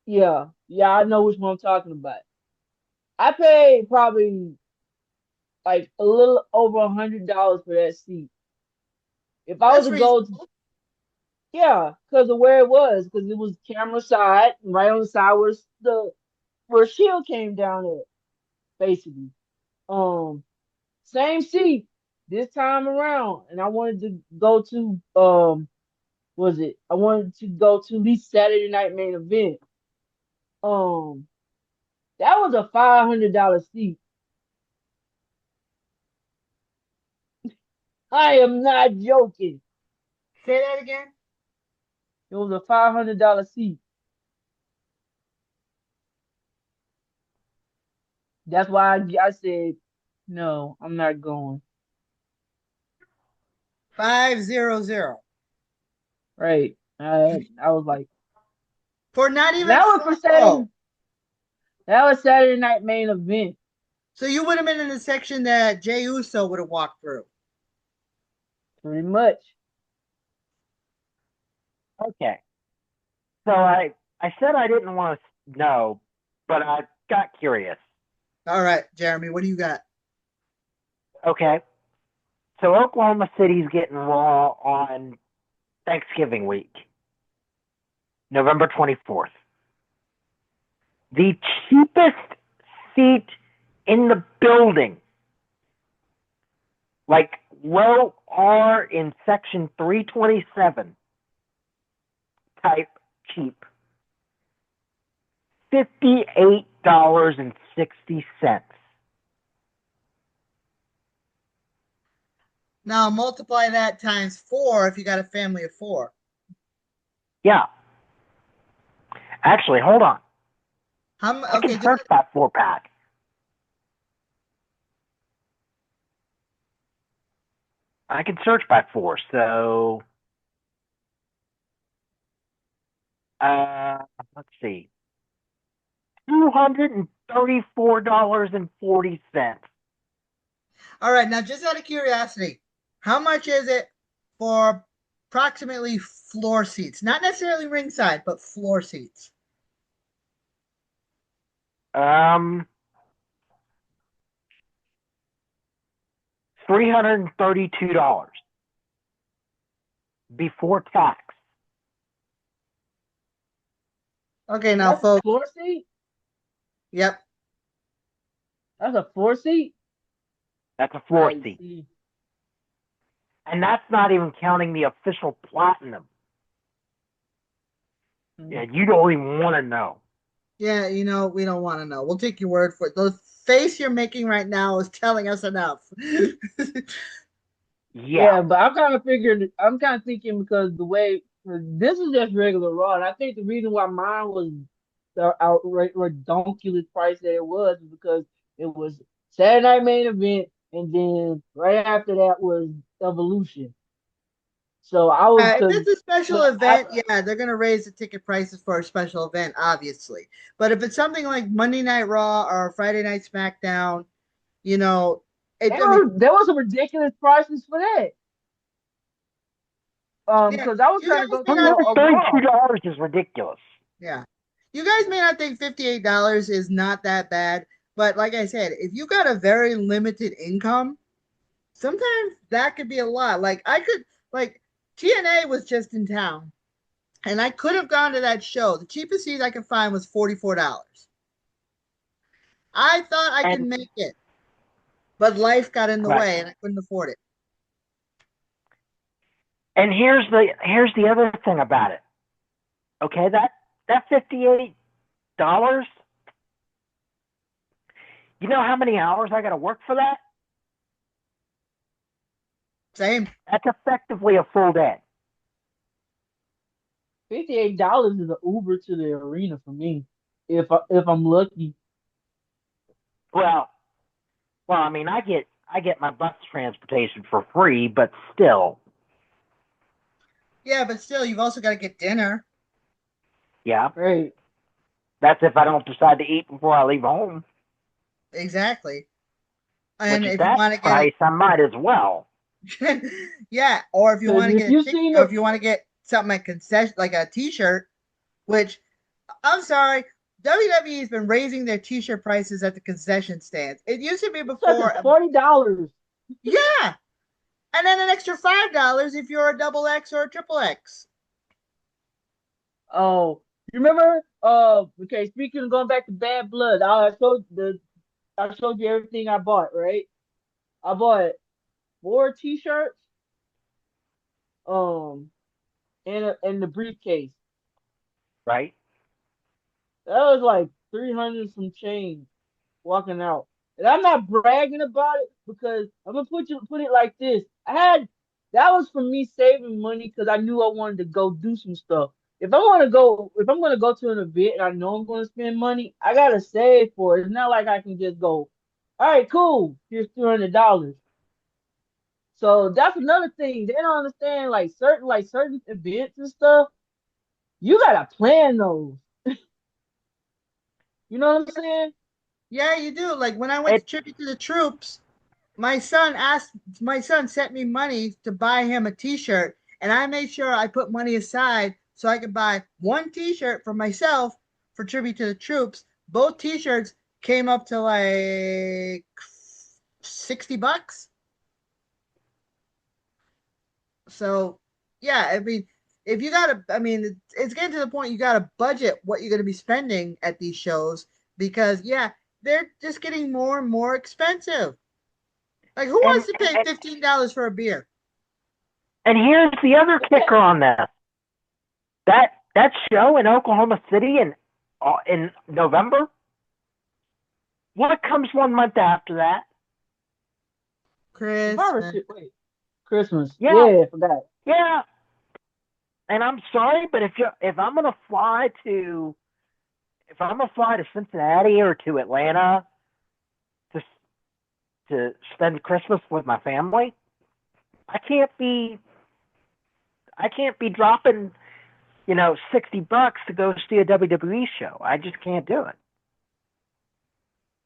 S3: yeah, I know which one I'm talking about. I paid probably like a little over $100 for that seat. If I was
S1: That's
S3: to go, yeah, because of where it was, because it was camera side, right on the side where the where Shield came down at, basically. Um, Same seat this time around, and I wanted to go to was it? I wanted to go to the Saturday night main event. Um, that was a $500 seat. I am not joking.
S1: say that again.
S3: It was a $500 seat. That's why I said no. I'm not going.
S1: 500
S3: Right. I was like,
S1: for not
S3: and
S1: even
S3: that was for
S1: front row.
S3: Saturday. That was Saturday night main event,
S1: So you would have been in the section that Jay Uso would have walked through.
S3: pretty much.
S2: Okay. So I said I didn't want to know, but I got curious.
S1: All right, Jeremy, what do you got?
S2: Okay. So Oklahoma City's getting Raw on Thanksgiving week, November 24th. The cheapest seat in the building, like row R in section 327, type cheap, $58.60.
S1: Now multiply that times 4 if you got a family of 4.
S2: Yeah. Actually, hold on. I can
S1: Okay, just
S2: search that 4 pack. I can search by 4. So, uh, let's see. $234.40.
S1: all right. Now, just out of curiosity, how much is it for approximately floor seats? Not necessarily ringside, but floor seats.
S2: Um, $332 before tax.
S1: Okay, now,
S3: That's a
S1: folks.
S3: floor seat.
S1: Yep.
S3: That's a floor seat.
S2: That's a floor
S3: I
S2: seat.
S3: see.
S2: And that's not even counting the official platinum. Yeah,
S3: Mm.
S2: you don't even want to know.
S1: Yeah, we don't want to know. We'll take your word for it. The face you're making right now is telling us enough.
S2: Yeah.
S3: Yeah, but I'm kind of thinking because the way this is just regular Raw, and I think the reason why mine was the outright ridiculous price that it was is because it was Saturday Night Main Event, and then right after that was Evolution. So I was
S1: If
S3: because,
S1: it's a special
S3: but I
S1: event, yeah, they're gonna raise the ticket prices for a special event, obviously. But if it's something like Monday Night Raw or Friday Night SmackDown, you know, I mean,
S3: there was some ridiculous prices for that.
S1: yeah,
S3: Because I was
S1: you
S3: trying to
S1: guys
S3: go
S1: may
S3: to
S1: not think,
S3: a Raw.
S2: $132 is ridiculous.
S1: yeah, you guys may not think $58 is not that bad, but like I said, if you got a very limited income, sometimes that could be a lot. Like I could, like TNA was just in town, and I could have gone to that show. The cheapest seat I could find was $44. I thought I could
S2: And
S1: make it, but life got in the
S2: right.
S1: way and I couldn't afford it.
S2: And here's the other thing about it. Okay, that $58, you know how many hours I got to work for that?
S1: Same.
S2: That's effectively a full day.
S3: $58 is an Uber to the arena for me. If I'm lucky.
S2: Well, I mean, I get my bus transportation for free, but still,
S1: Yeah, but still, you've also got to get dinner.
S2: yeah.
S3: Right.
S2: That's if I don't decide to eat before I leave home,
S1: Exactly. And
S2: which at
S1: if you
S2: that
S1: want to
S2: price, I might as well.
S1: get, yeah, or if you
S3: Because
S1: want to
S3: if
S1: get a
S3: you
S1: ticket,
S3: seen
S1: or
S3: the
S1: if you want to get something like concession, like a T-shirt, which I'm sorry. WWE's been raising their T-shirt prices at the concession stands. It used to be
S3: Such as
S1: before,
S3: $40.
S1: yeah, and then an extra $5 if you're a double X or a triple X.
S3: Oh, you remember? Okay. Speaking of going back to Bad Blood, I showed you everything I bought. Right? I bought four T-shirts, um, and the briefcase.
S2: right?
S3: That was like 300 some change walking out. And I'm not bragging about it because I'm gonna put it like this. That was for me saving money because I knew I wanted to go do some stuff. If I'm gonna go to an event and I know I'm gonna spend money, I gotta save for it. It's not like I can just go, all right, cool, here's $300. So that's another thing. They don't understand like certain events and stuff. You gotta plan those. You know what I'm saying?
S1: Yeah, you do. Like when I went to
S2: It
S1: tribute to the troops, my son sent me money to buy him a T-shirt, and I made sure I put money aside so I could buy one T-shirt for myself for tribute to the troops. Both T-shirts came up to like $60. So yeah, I mean, if you gotta, I mean, it's getting to the point you gotta budget what you're gonna be spending at these shows because yeah, they're just getting more and more expensive. Like, who
S2: and
S1: wants to pay $15 for a beer?
S2: and here's the other kicker on this. That show in Oklahoma City in November. What comes 1 month after that?
S1: Christmas.
S3: Wait, Christmas.
S2: Yeah,
S3: Yeah, I forgot.
S2: yeah. And I'm sorry, but if I'm gonna fly to Cincinnati or to Atlanta to spend Christmas with my family, I can't be I can't be dropping $60 to go see a WWE show. I just can't do it.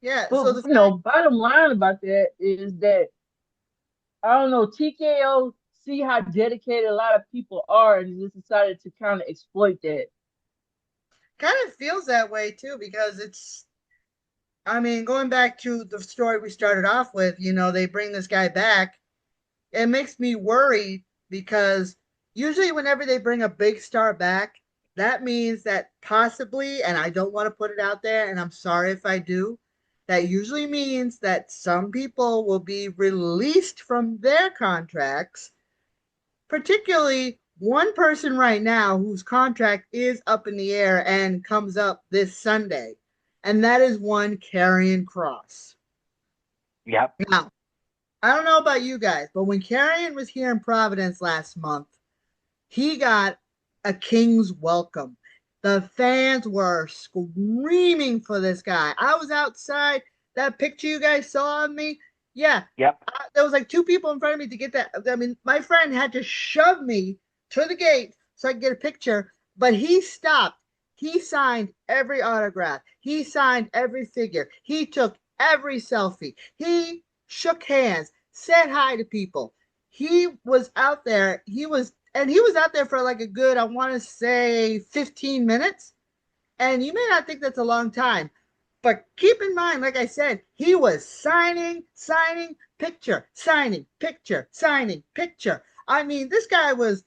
S1: Yeah,
S3: But
S1: so the fact,
S3: bottom line about that is that I don't know, TKO see how dedicated a lot of people are and just decided to kind of exploit that.
S1: kind of feels that way too because it's, I mean, going back to the story we started off with, they bring this guy back. It makes me worried because usually whenever they bring a big star back, that means that possibly, and I don't want to put it out there, and I'm sorry if I do, that usually means that some people will be released from their contracts, particularly one person right now whose contract is up in the air and comes up this Sunday, and that is one Karrion Cross.
S2: Yep.
S1: Now, I don't know about you guys, but when Karrion was here in Providence last month, he got a king's welcome. The fans were screaming for this guy. I was outside. That picture you guys saw of me, yeah,
S2: Yep.
S1: there was like two people in front of me to get that. I mean, my friend had to shove me to the gate so I could get a picture, but he stopped. He signed every autograph. He signed every figure. He took every selfie. He shook hands, said hi to people. He was out there. He was out there for like a good, I want to say 15 minutes. And you may not think that's a long time, but keep in mind, like I said, he was signing, picture, signing, picture, signing, picture. I mean, this guy was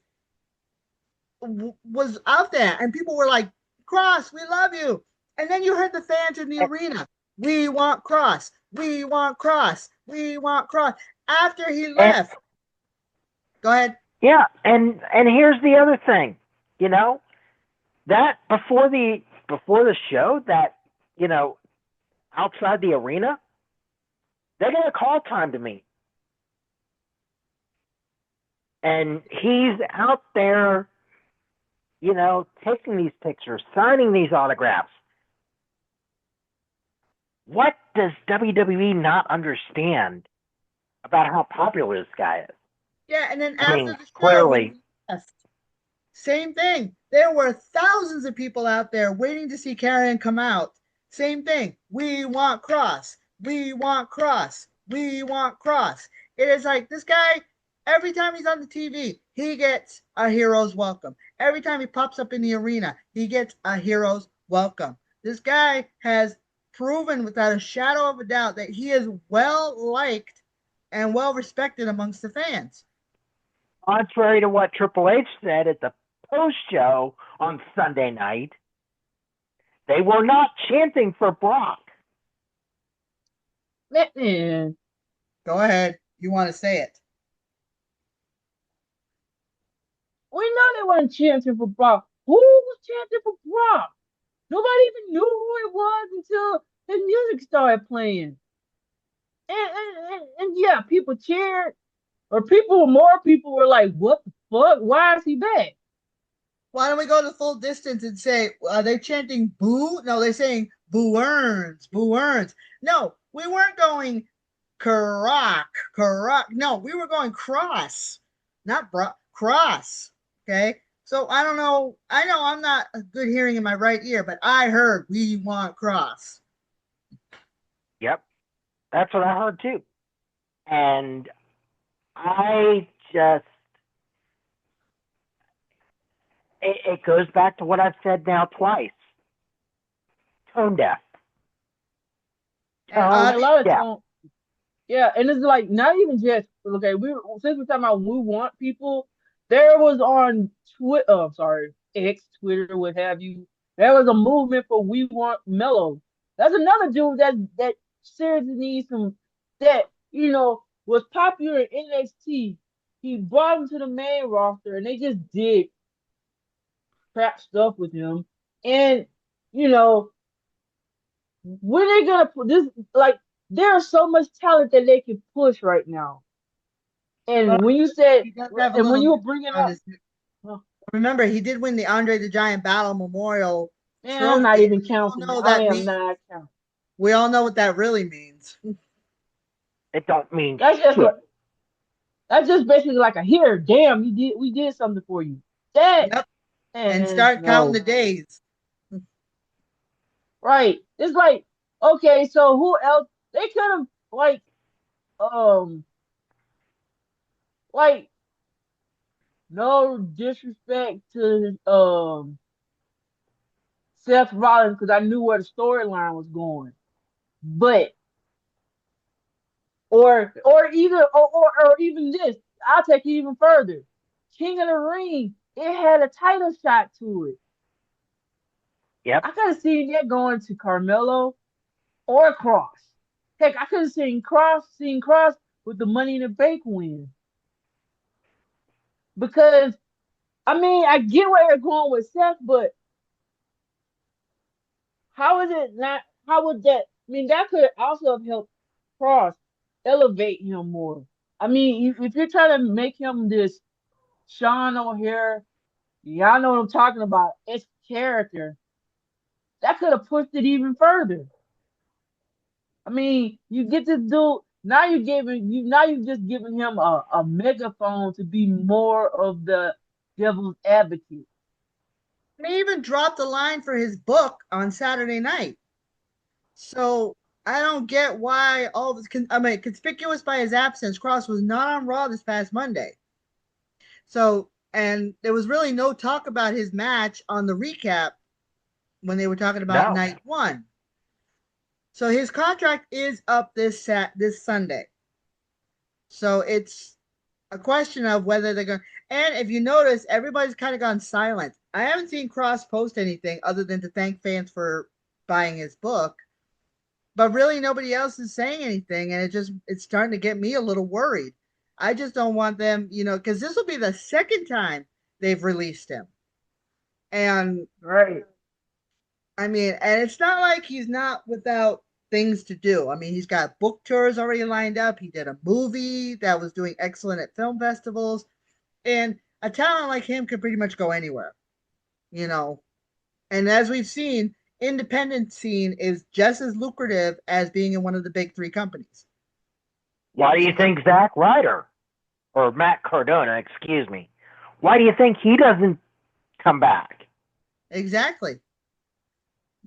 S1: out there, and people were like, "Cross, we love you." And then you heard the fans in the
S2: And,
S1: arena, "We want Cross, we want Cross, we want Cross." After he
S2: and
S1: left, go ahead.
S2: yeah, and here's the other thing. You know, that before the show, that you know outside the arena, they got a call time to meet, and he's out there, taking these pictures, signing these autographs. What does WWE not understand about how popular this guy is?
S1: Yeah, and then
S2: I
S1: after
S2: mean,
S1: the show, when
S2: clearly,
S1: he left, same thing. There were thousands of people out there waiting to see Karrion come out. Same thing. We want Cross. We want Cross. We want Cross. It is like this guy, every time he's on the TV, he gets a hero's welcome. Every time he pops up in the arena, he gets a hero's welcome. This guy has proven without a shadow of a doubt that he is well liked and well respected amongst the fans.
S2: Contrary to what Triple H said at the post show on Sunday night, they were not chanting for Brock.
S3: Man,
S1: Go ahead. You want to say it.
S3: we know they weren't chanting for Brock. Who was chanting for Brock? Nobody even knew who it was until his music started playing. And yeah, people cheered, or more people were like, "What the fuck? Why is he back?"
S1: Why don't we go the full distance and say, are they chanting boo? No, they're saying boo earns, boo earns. No, we weren't going Karak, Karak. No, we were going cross, not cross. Okay. So I don't know. I know I'm not a good hearing in my right ear, but I heard we want cross.
S2: Yep, that's what I heard too. And I just, it goes back to what I've said now twice: tone deaf.
S1: And
S3: A
S2: Tone
S3: lot of
S2: deaf.
S3: tone. Yeah, and it's like not even just okay. Since we're talking about we want people, there was on Twitter. Oh, sorry, X, Twitter, what have you. There was a movement for we want Mello. That's another dude that seriously needs some that was popular in NXT. He brought him to the main roster, and they just did crap stuff with him. And you know when they gonna put this like there's so much talent that they can push right now.
S1: well,
S3: And when you said,
S1: he does have a
S3: and when
S1: little
S3: you
S1: bit
S3: were bringing
S1: on
S3: up,
S1: his.
S3: oh,
S1: Remember, he did win the Andre the Giant Battle Memorial
S3: man, I'm not
S1: trophy, and
S3: even
S1: we all
S3: counting.
S1: know
S3: I
S1: that
S3: am
S1: means.
S3: not counting.
S1: We all know what that really means.
S2: It don't mean
S3: That's just
S2: shit.
S3: that's just basically like a here, damn, we did something for you. That
S1: Yep. And
S3: and
S1: start counting the
S3: no,
S1: days.
S3: right? It's like okay, so who else? They could have um like no disrespect to Seth Rollins because I knew where the storyline was going, but or even this. I'll take it even further. King of the Ring, it had a title shot to it.
S2: Yep.
S3: I could have seen that going to Carmelo or Cross. Heck, I could have seen Cross with the Money in the Bank win. Because I mean, I get where you're going with Seth, but how is it not? How would that? I mean, that could also have helped Cross elevate him more. I mean, if you're trying to make him this Sean O'Hare, y'all know what I'm talking about. It's character. That could have pushed it even further. I mean, you get this dude now you just giving him a megaphone to be more of the devil's advocate.
S1: He even dropped a line for his book on Saturday night. So I don't get why all this. I mean, conspicuous by his absence, Cross was not on Raw this past Monday. So, and there was really no talk about his match on the recap when they were talking about
S2: No.
S1: night one. So his contract is up this Sunday. So it's a question of whether they're going. And if you notice, everybody's kind of gone silent. I haven't seen Cross post anything other than to thank fans for buying his book, but really nobody else is saying anything, and it's starting to get me a little worried. I just don't want them, because this will be the second time they've released him, and
S3: Right.
S1: I mean, and it's not like he's not without things to do. I mean, he's got book tours already lined up. He did a movie that was doing excellent at film festivals. And a talent like him could pretty much go anywhere, you know. And as we've seen, independent scene is just as lucrative as being in one of the big three companies.
S2: Why do you
S1: So
S2: think Zack Ryder or Matt Cardona, excuse me, why do you think he doesn't come back?
S1: exactly.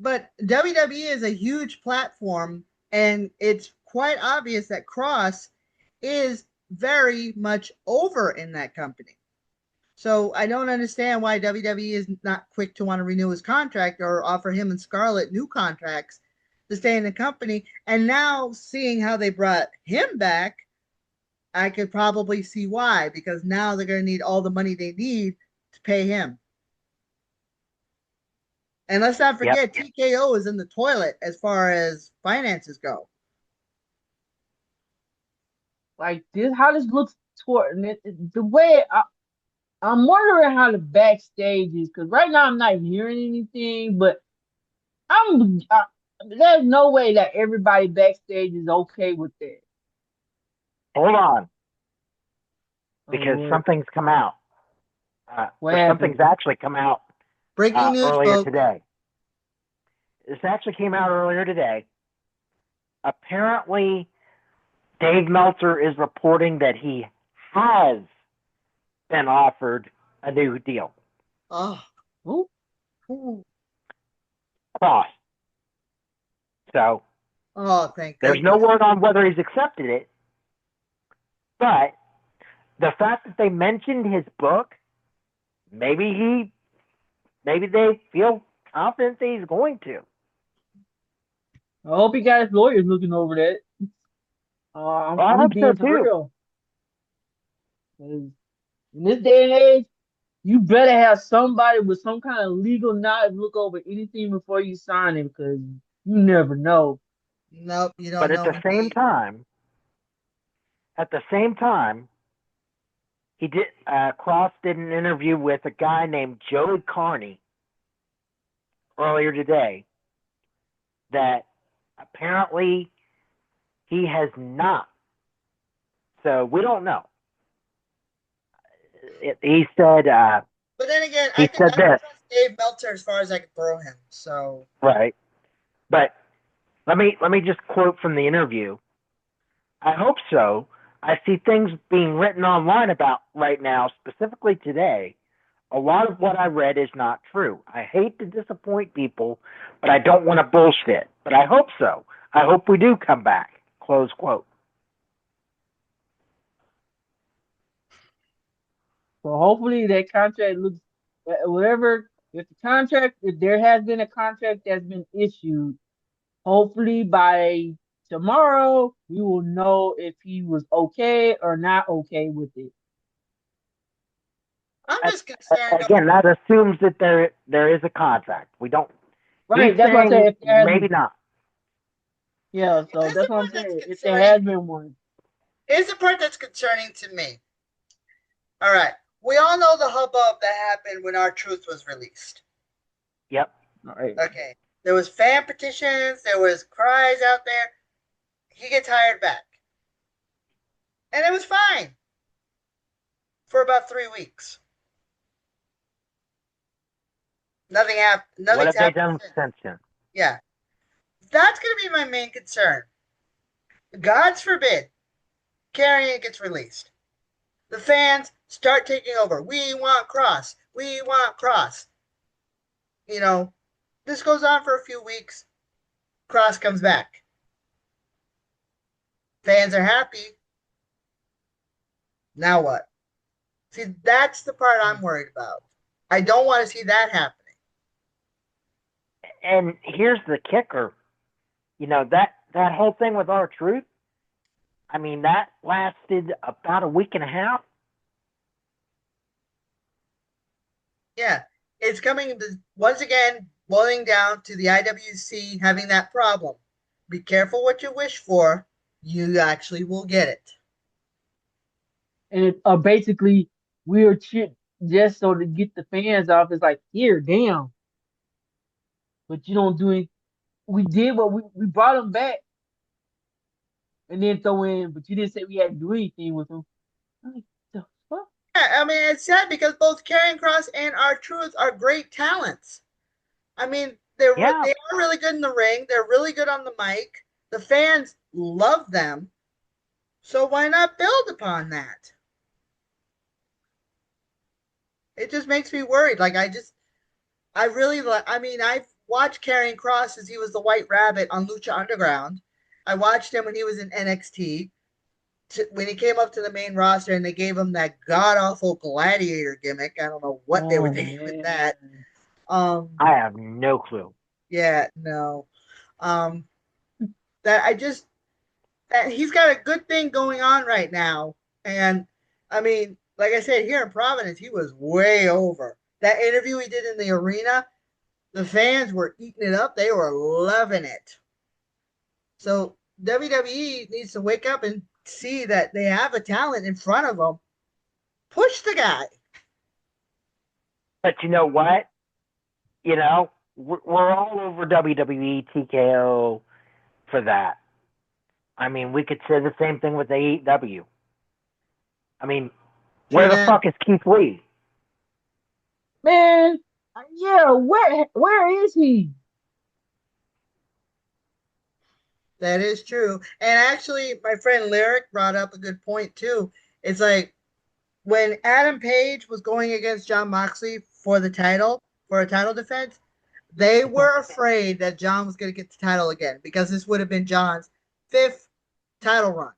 S1: But WWE is a huge platform, and it's quite obvious that Cross is very much over in that company. So I don't understand why WWE is not quick to want to renew his contract or offer him and Scarlett new contracts to stay in the company. And now seeing how they brought him back, I could probably see why, because now they're going to need all the money they need to pay him. And let's not
S2: Yep.
S1: forget, TKO is in the toilet as far as finances go.
S3: Like this, how this looks toward the way I'm wondering how the backstage is because right now I'm not hearing anything, but there's no way that everybody backstage is okay with that.
S2: Hold on,
S3: Oh
S2: because
S3: Lord,
S2: something's come out,
S3: what
S2: or
S3: happened?
S2: something's actually come out
S1: Breaking news,
S2: earlier
S1: folks.
S2: today. This actually came out earlier today. Apparently, Dave Meltzer is reporting that he has been offered a new deal.
S1: Oh,
S3: Who?
S2: Cross. So
S1: oh, thank
S2: there's no
S1: goodness.
S2: word on whether he's accepted it, but the fact that they mentioned his book, maybe they feel confident that he's going to.
S3: I hope he got his lawyers looking over that.
S2: Well, I
S3: I'm
S2: hope so
S3: being for
S2: too.
S3: real. 'Cause in this day and age, you better have somebody with some kind of legal knowledge look over anything before you sign it because you never know.
S1: Nope, you don't
S2: But
S1: know indeed.
S2: at the same time, he did. Cross did an interview with a guy named Joey Carney earlier today that apparently he has not. So we don't know. He said.
S1: But then again,
S2: He
S1: I
S2: said
S1: can
S2: this.
S1: trust Dave Meltzer as far as I can throw him. So
S2: Right. But let me just quote from the interview. I hope so. I see things being written online about right now, specifically today. A lot of what I read is not true. I hate to disappoint people, but I don't want to bullshit. But I hope so. I hope we do come back. Close quote.
S3: So hopefully that contract looks whatever. If there has been a contract that's been issued, hopefully by tomorrow we will know if he was okay or not okay with it.
S1: I'm just concerned
S2: Again, that assumes that there is a contract. We don't. He's
S3: Right, that's what I'm saying.
S2: saying
S3: If there has
S2: maybe
S3: been,
S2: not.
S3: yeah. So
S1: Here's the
S3: that's what I'm
S1: part that's
S3: saying. If there
S1: concerning.
S3: has been one,
S1: Here's the part that's concerning to me. All right. We all know the hubbub that happened when our truth was released.
S2: Yep.
S3: all right.
S1: Okay. There was fan petitions, there was cries out there. He gets hired back. And it was fine for about 3 weeks.
S2: What
S1: Nothing's
S2: have they
S1: happened
S2: done
S1: since.
S2: since then?
S1: Yeah. That's gonna be my main concern. God's forbid Carrion gets released. The fans start taking over. We want Cross. We want Cross. You know, this goes on for a few weeks. Cross comes back. Fans are happy. Now what? See, that's the part I'm worried about. I don't want to see that happening.
S2: And here's the kicker. That whole thing with our truth. I mean, that lasted about a week and a half.
S1: Yeah, it's coming once again, boiling down to the IWC having that problem. Be careful what you wish for. You actually will get it.
S3: And it, basically we're just so to get the fans off. It's like here, damn, but you don't do it. We did what we brought him back, and then throw in, but you didn't say we had to do anything with him. I'm like, the fuck?
S1: Yeah, I mean, it's sad because both Karrion Cross and R Truth are great talents. I mean,
S2: Yeah,
S1: they are really good in the ring. They're really good on the mic. The fans love them. So why not build upon that? It just makes me worried. I really like. I mean, I've watched Karrion Cross since he was the White Rabbit on Lucha Underground. I watched him when he was in NXT. when he came up to the main roster and they gave him that god awful gladiator gimmick. I don't know what they were
S3: Oh
S1: thinking with that.
S3: man.
S2: I
S1: Um,
S2: have no clue.
S1: yeah, no. Um, that I just that he's got a good thing going on right now, and I mean, like I said, here in Providence, he was way over. That interview he did in the arena, the fans were eating it up. They were loving it. So WWE needs to wake up and see that they have a talent in front of them. Push the guy.
S2: But you know what? You know, we're all over WWE TKO for that. I mean, we could say the same thing with AEW. I mean,
S1: True
S2: where the
S1: that.
S2: fuck is Keith Lee?
S3: Man, yeah, where is he?
S1: That is true. And actually, my friend Lyric brought up a good point too. It's like when Adam Page was going against John Moxley for the title, for a title defense, they were afraid that John was going to get the title again because this would have been John's fifth title run.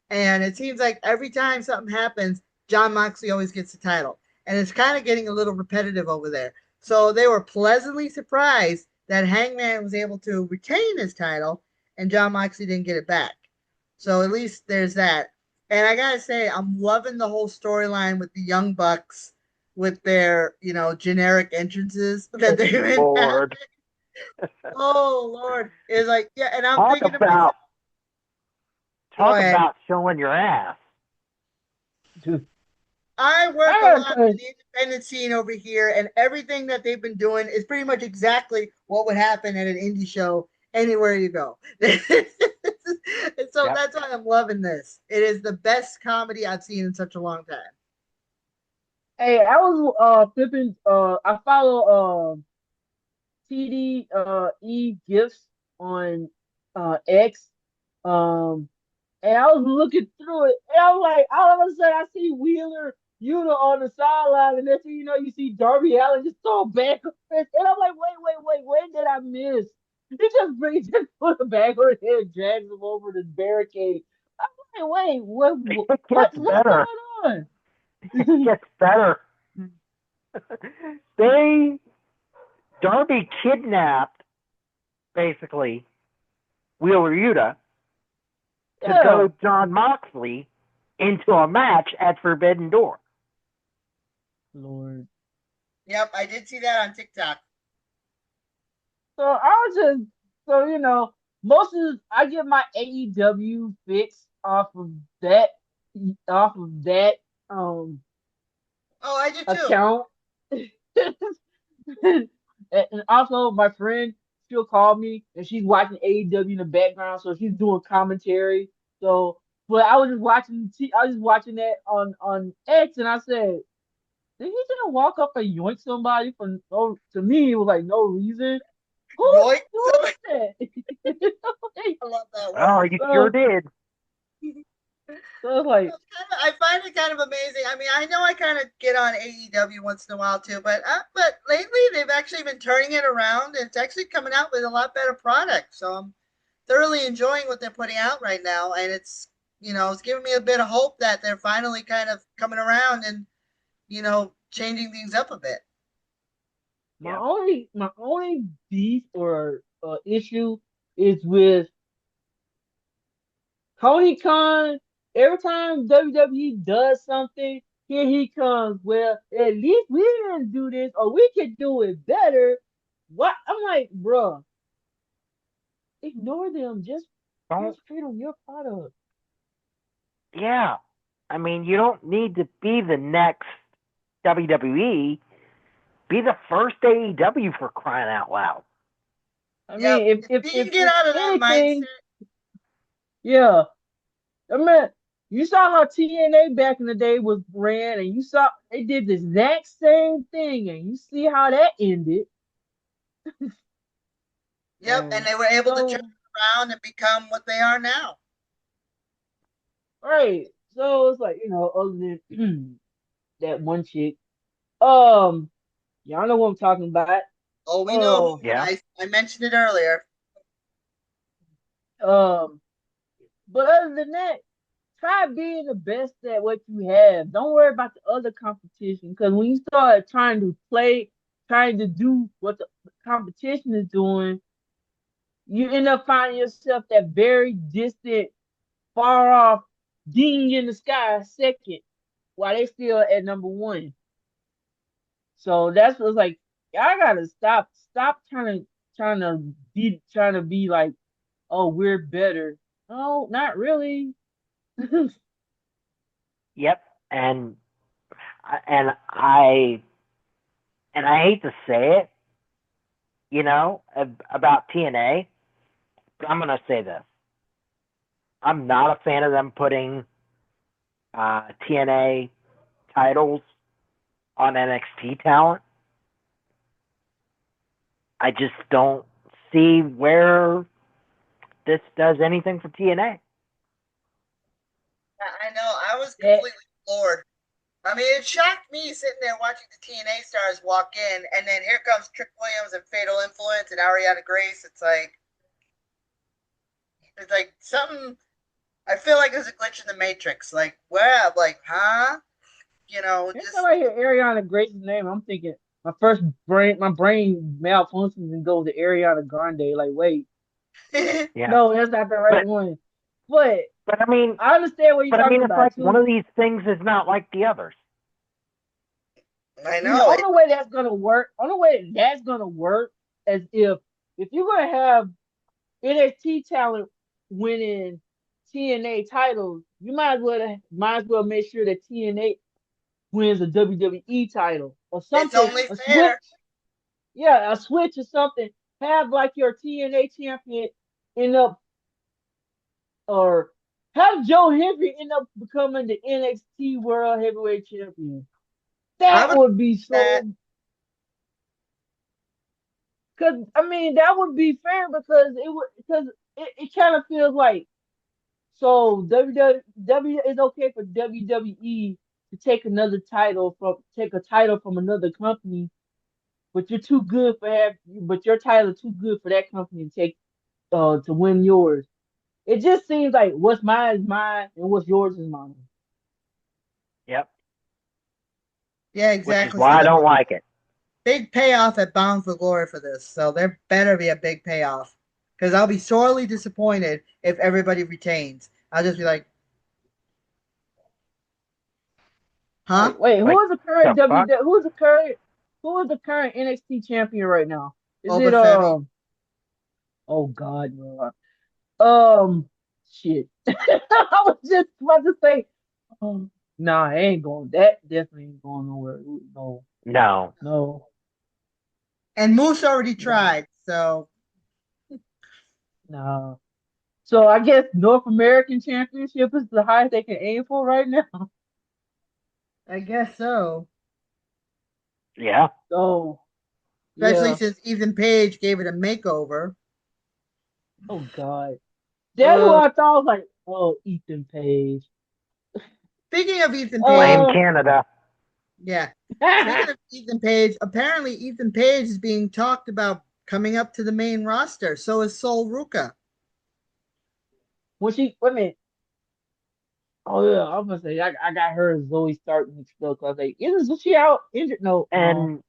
S1: And it seems like every time something happens, John Moxley always gets the title. And it's kind of getting a little repetitive over there. So they were pleasantly surprised that Hangman was able to retain his title and John Moxley didn't get it back. So at least there's that. And I gotta say, I'm loving the whole storyline with the Young Bucks with their, generic entrances that they've been having.
S2: Lord,
S1: Oh Lord. It's like, yeah, and I'm
S2: talk
S1: thinking to myself,
S2: about
S1: go
S2: talk
S1: ahead.
S2: about showing your ass.
S3: Dude,
S1: I work a
S3: I
S1: lot in
S3: gotta
S1: the independent scene over here, and everything that they've been doing is pretty much exactly what would happen at an indie show anywhere you go. And so
S2: Yep.
S1: that's why I'm loving this. It is the best comedy I've seen in such a long time.
S3: Hey, I was flipping I follow TD E gifts on X. Um and I was looking through it and I'm like all of a sudden I see Wheeler Yuta on the sideline and next thing you know you see Darby Allin just throw back and I'm like, wait, when did I miss? He just put a bag on his head and drags him over the barricade. I'm like, wait,
S2: It gets
S3: what's
S2: better.
S3: going
S2: It
S3: on?
S2: gets better. they Darby kidnapped basically Wheeler Yuta to
S3: Yeah.
S2: goad John Moxley into a match at Forbidden Door.
S3: Lord.
S1: Yep, I did see that on TikTok.
S3: So I was just so most of I get my AEW fix off of that
S1: Oh, I did too.
S3: account. And also my friend, she'll call me and she's watching AEW in the background, so she's doing commentary. So but I was just watching that on X and I said, did he just walk up and yoink somebody for no to me it was like no reason?
S1: Yoink!
S3: Who is that?
S1: I love that
S2: Oh,
S1: word.
S2: you sure
S3: so
S2: did.
S3: so it's like,
S1: I find it kind of amazing. I mean, I know I kind of get on AEW once in a while too, but lately they've actually been turning it around. And it's actually coming out with a lot better product. So I'm thoroughly enjoying what they're putting out right now, and it's giving me a bit of hope that they're finally kind of coming around and changing things up a bit.
S2: Yeah.
S3: my only beef or issue is with Tony Khan. Every time WWE does something, here he comes. Well, at least we didn't do this, or we could do it better. What I'm like, bruh, ignore them. Just
S2: Don't.
S3: concentrate on your product.
S2: Yeah. I mean, you don't need to be the next WWE. Be the first AEW for crying out loud.
S3: I
S1: Yep.
S3: mean, if
S1: If
S3: if
S1: you
S3: if,
S1: can get
S3: if
S1: out of that
S3: anything,
S1: mindset,
S3: yeah. I mean, you saw how TNA back in the day was ran, and you saw they did the exact same thing, and you see how that ended.
S1: yep, and
S3: And
S1: they were able to turn
S3: so,
S1: it around and become what they are now.
S3: right, so it's like other than that one chick, um, y'all know what I'm talking about.
S1: Oh, we know who.
S3: Oh,
S2: Yeah.
S1: I mentioned it earlier.
S3: um, but other than that, try being the best at what you have. Don't worry about the other competition because when you start trying to do what the competition is doing, you end up finding yourself that very distant, far off, ding in the sky second, while they still at number one. So that's what's like. I gotta stop trying to be like, oh, we're better. No, not really.
S2: Yep. And and I and I hate to say it, about TNA, but I'm gonna say this: I'm not a fan of them putting TNA titles on NXT talent. I just don't see where this does anything for TNA.
S1: I know. I was
S3: That
S1: completely floored. I mean, it shocked me sitting there watching the TNA stars walk in, and then here comes Trick Williams and Fatal Influence and Ariana Grace. It's like something. I feel like there's a glitch in the matrix. Like, where? Like, huh?
S3: every time
S1: Just
S3: I hear Ariana Grace's name, I'm thinking my brain malfunctions and goes to Ariana Grande. Like, wait,
S2: Yeah,
S3: no, that's not the right
S2: but
S3: one. But
S2: but I mean,
S3: I understand what you're talking
S2: it's
S3: about
S2: like one
S3: too.
S2: of these things is not like the others.
S1: I
S3: The
S1: know it.
S3: only way that's gonna work, only way that's gonna work is if you're gonna have NXT talent winning TNA titles, you might as well make sure that TNA wins a WWE title or
S1: It's
S3: something,
S1: only
S3: a
S1: fair.
S3: switch, yeah, a switch or something. Have like your TNA champion end up or have Joe Hendry end up becoming the NXT World Heavyweight Champion.
S1: I
S3: That
S1: would
S3: would be
S1: that.
S3: so. Cause I mean that would be fair because it kind of feels like so WWE is okay for WWE to take a title from another company, but but your title is too good for that company to take to win yours. It just seems like what's mine is mine and what's yours is mine.
S2: Yep,
S1: Yeah,
S2: which is
S1: exactly. So
S2: why I
S1: the
S2: don't like it.
S1: big payoff at Bound for Glory for this. So there better be a big payoff because I'll be sorely disappointed if everybody retains. I'll just be like, huh?
S3: Wait,
S2: Like the fuck?
S3: who is the current NXT champion right now? Is
S1: Boba
S3: it
S1: Fett.
S3: oh God, no. Shit. I was just about to say, nah, I ain't going. That definitely ain't going nowhere. No,
S2: No.
S3: no,
S1: And Moose already
S3: no,
S1: tried. So
S3: nah. So I guess North American Championship is the highest they can aim for right now.
S1: I guess so.
S2: Yeah.
S3: So
S1: Especially
S3: yeah.
S1: since Ethan Page gave it a makeover.
S3: Oh God, that's
S1: Uh,
S3: what I thought. I was like, oh, Ethan Page.
S1: Speaking of Ethan
S2: Blame
S1: Page,
S3: Uh,
S2: Canada.
S1: yeah. Speaking of Ethan Page, apparently Ethan Page is being talked about coming up to the main roster. So is Sol Ruka.
S3: when she wait a minute. Oh yeah, I was gonna say I got her and Zoe starting mixed up. I was like, isn't she out injured? No, no.
S2: And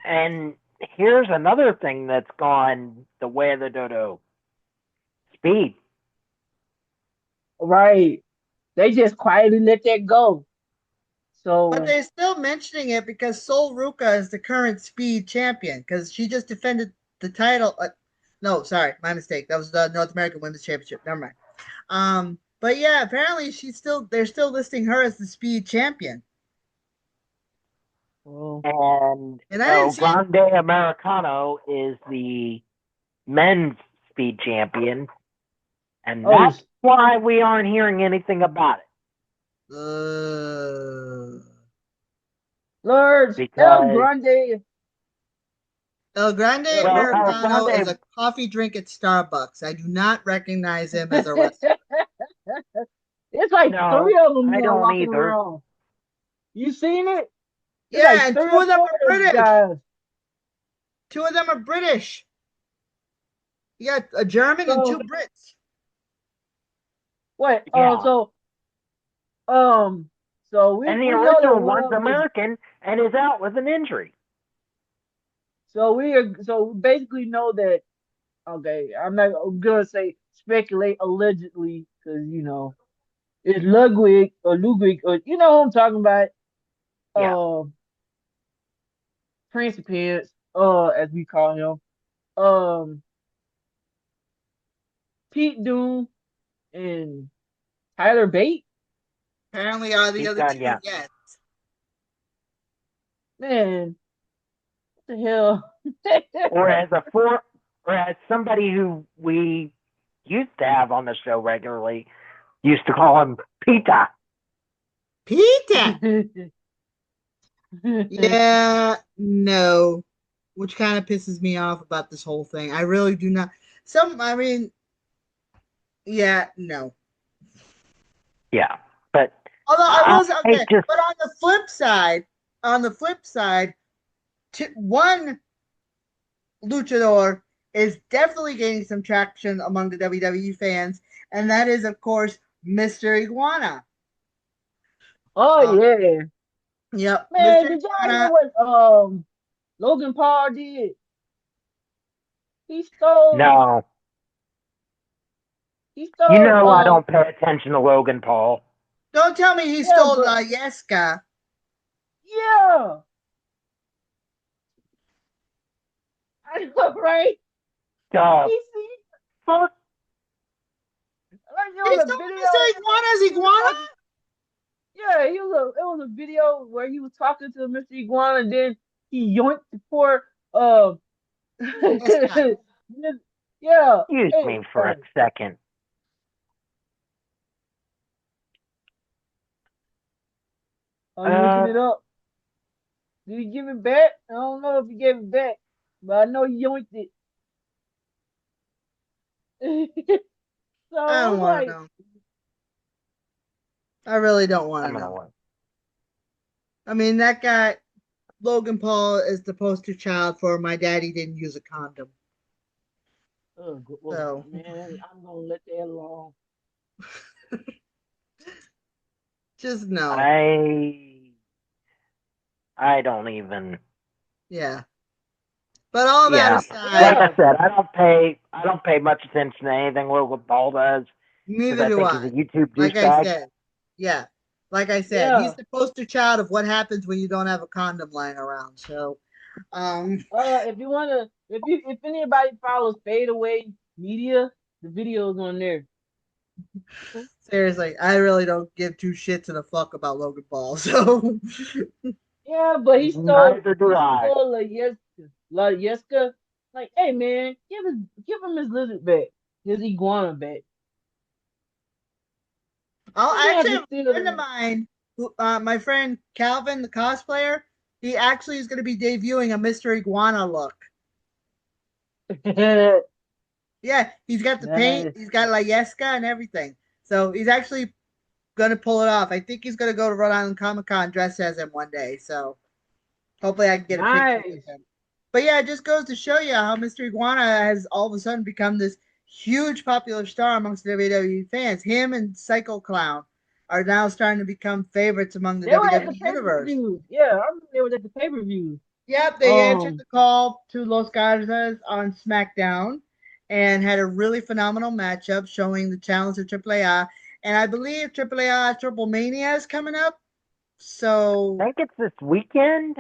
S2: and here's another thing that's gone the way of the dodo. Speed.
S3: Right. They just quietly let that go.
S1: But
S3: So
S1: they're still mentioning it because Sol Ruka is the current speed champion because she just defended the title. No, sorry, my mistake. That was the North American Women's Championship. Never mind. But yeah, apparently they're still listing her as the speed champion,
S3: well,
S2: And
S1: and I didn't
S2: El
S1: see.
S2: Grande Americano is the men's speed champion. And
S3: oh
S2: that's why we aren't hearing anything about it.
S1: Uh,
S3: Lord El
S2: Because,
S3: Grande.
S1: El Grande
S3: El,
S2: well, El
S1: Americano is
S2: Grande,
S1: a coffee drink at Starbucks. I do not recognize him as a wrestler.
S3: it's like
S2: no,
S3: three of them
S2: I
S3: now
S2: don't
S3: walking
S2: either.
S3: around. You seen it? It's
S1: Yeah,
S3: like
S1: and
S3: three
S1: two
S3: or
S1: of them
S3: four
S1: are
S3: of them
S1: British.
S3: guys.
S1: Two of them are British. You got a German and two
S3: So
S1: Brits.
S3: what?
S2: Yeah.
S3: Um, so we
S2: And the
S3: we know that
S2: original
S3: one
S2: one's
S3: of them is
S2: American and is out with an injury.
S3: so we basically know that. Okay, I'm not gonna say speculate allegedly because it's Ludwig or you know what I'm talking about.
S2: Yeah.
S3: Uh, Prince of Pence, as we call him. Pete Doom and Tyler Bate.
S1: Apparently, are the
S2: He's
S1: other
S2: done,
S1: two?
S2: yeah.
S1: Yes.
S3: Man, what the hell?
S2: Or or as somebody who we used to have on the show regularly used to call him Pita.
S1: Peter. Yeah, no. Which kind of pisses me off about this whole thing. I really do not. I mean, yeah, no.
S2: Yeah. But
S1: Although I
S2: I
S1: was okay,
S2: just
S1: but on the flip side, one luchador is definitely gaining some traction among the WWE fans, and that is, of course, Mr. Iguana.
S3: Oh
S1: Uh,
S3: yeah,
S1: yep,
S3: man!
S1: Mr.
S3: Did y'all hear
S1: Iguana.
S3: what Logan Paul did? He stole
S2: no.
S3: he
S2: You
S3: stole
S2: know I don't pay attention to Logan Paul.
S1: Don't tell me he
S3: yeah,
S1: stole
S3: but
S1: Yeska.
S3: yeah, I know, right?
S2: The
S3: He see
S2: fuck?
S3: like there
S1: He
S3: was a
S1: stole
S3: video
S1: Mr. Iguana's
S3: he was
S1: iguana?
S3: talking. Yeah, it was a video where he was talking to Mr. Iguana, and then he yoinked the poor
S1: Yeska.
S3: yeah.
S2: Excuse
S3: Hey,
S2: me for a second.
S3: are you looking
S2: Uh,
S3: it up? Did he give it back? I don't know if he gave it back, but I know he yoinked it.
S1: I
S3: So
S1: don't
S3: it's
S1: want to
S3: like,
S1: know. I really don't want
S2: I'm
S1: to
S2: gonna
S1: know.
S2: look.
S1: I mean, that guy, Logan Paul, is the poster child for my daddy didn't use a condom.
S3: oh, well,
S1: So,
S3: man, I'm gonna let that alone.
S1: just no.
S2: I I don't even.
S1: Yeah. But all that
S2: Yeah, like
S1: aside,
S2: I
S3: Yeah,
S2: said, I don't pay much attention to anything Logan Paul does because
S1: neither
S2: I
S1: do
S2: think he's a
S1: I.
S2: YouTube
S1: Like I
S2: douchebag.
S1: said, yeah. Like I said, he's
S3: yeah.
S1: the poster child of what happens when you don't have a condom lying around. So, um,
S3: If you wanna, if anybody follows Fade Away Media, the video's on there.
S1: seriously, I really don't give two shits and a fuck about Logan Paul. So,
S3: Yeah, but
S2: Neither do
S3: he
S2: I.
S3: stole La Yeska. Like, hey man, give him his lizard back, his iguana back.
S1: I'll
S3: He had
S1: actually
S3: to
S1: have a friend of
S3: steal
S1: mine, my friend Calvin, the cosplayer. He actually is going to be debuting a Mystery Iguana look.
S3: it.
S1: Yeah, he's got the paint,
S3: Nice.
S1: he's got La Yesca and everything. So he's actually going to pull it off. I think he's going to go to Rhode Island Comic Con dressed as him one day. So hopefully I can get a picture with
S3: Nice.
S1: him. But yeah, it just goes to show you how Mr. Iguana has all of a sudden become this huge popular star amongst the WWE fans. Him and Psycho Clown are now starting to become favorites among the
S3: They were at the
S1: WWE
S3: pay per
S1: universe.
S3: view. Yeah, I remember they were at the pay per view.
S1: Yep, they answered
S3: Um,
S1: the call to Los Garzas on SmackDown and had a really phenomenal matchup showing the challenge of AAA. And I believe AAA Triple Mania is coming up.
S2: I
S1: So
S2: think it's this weekend.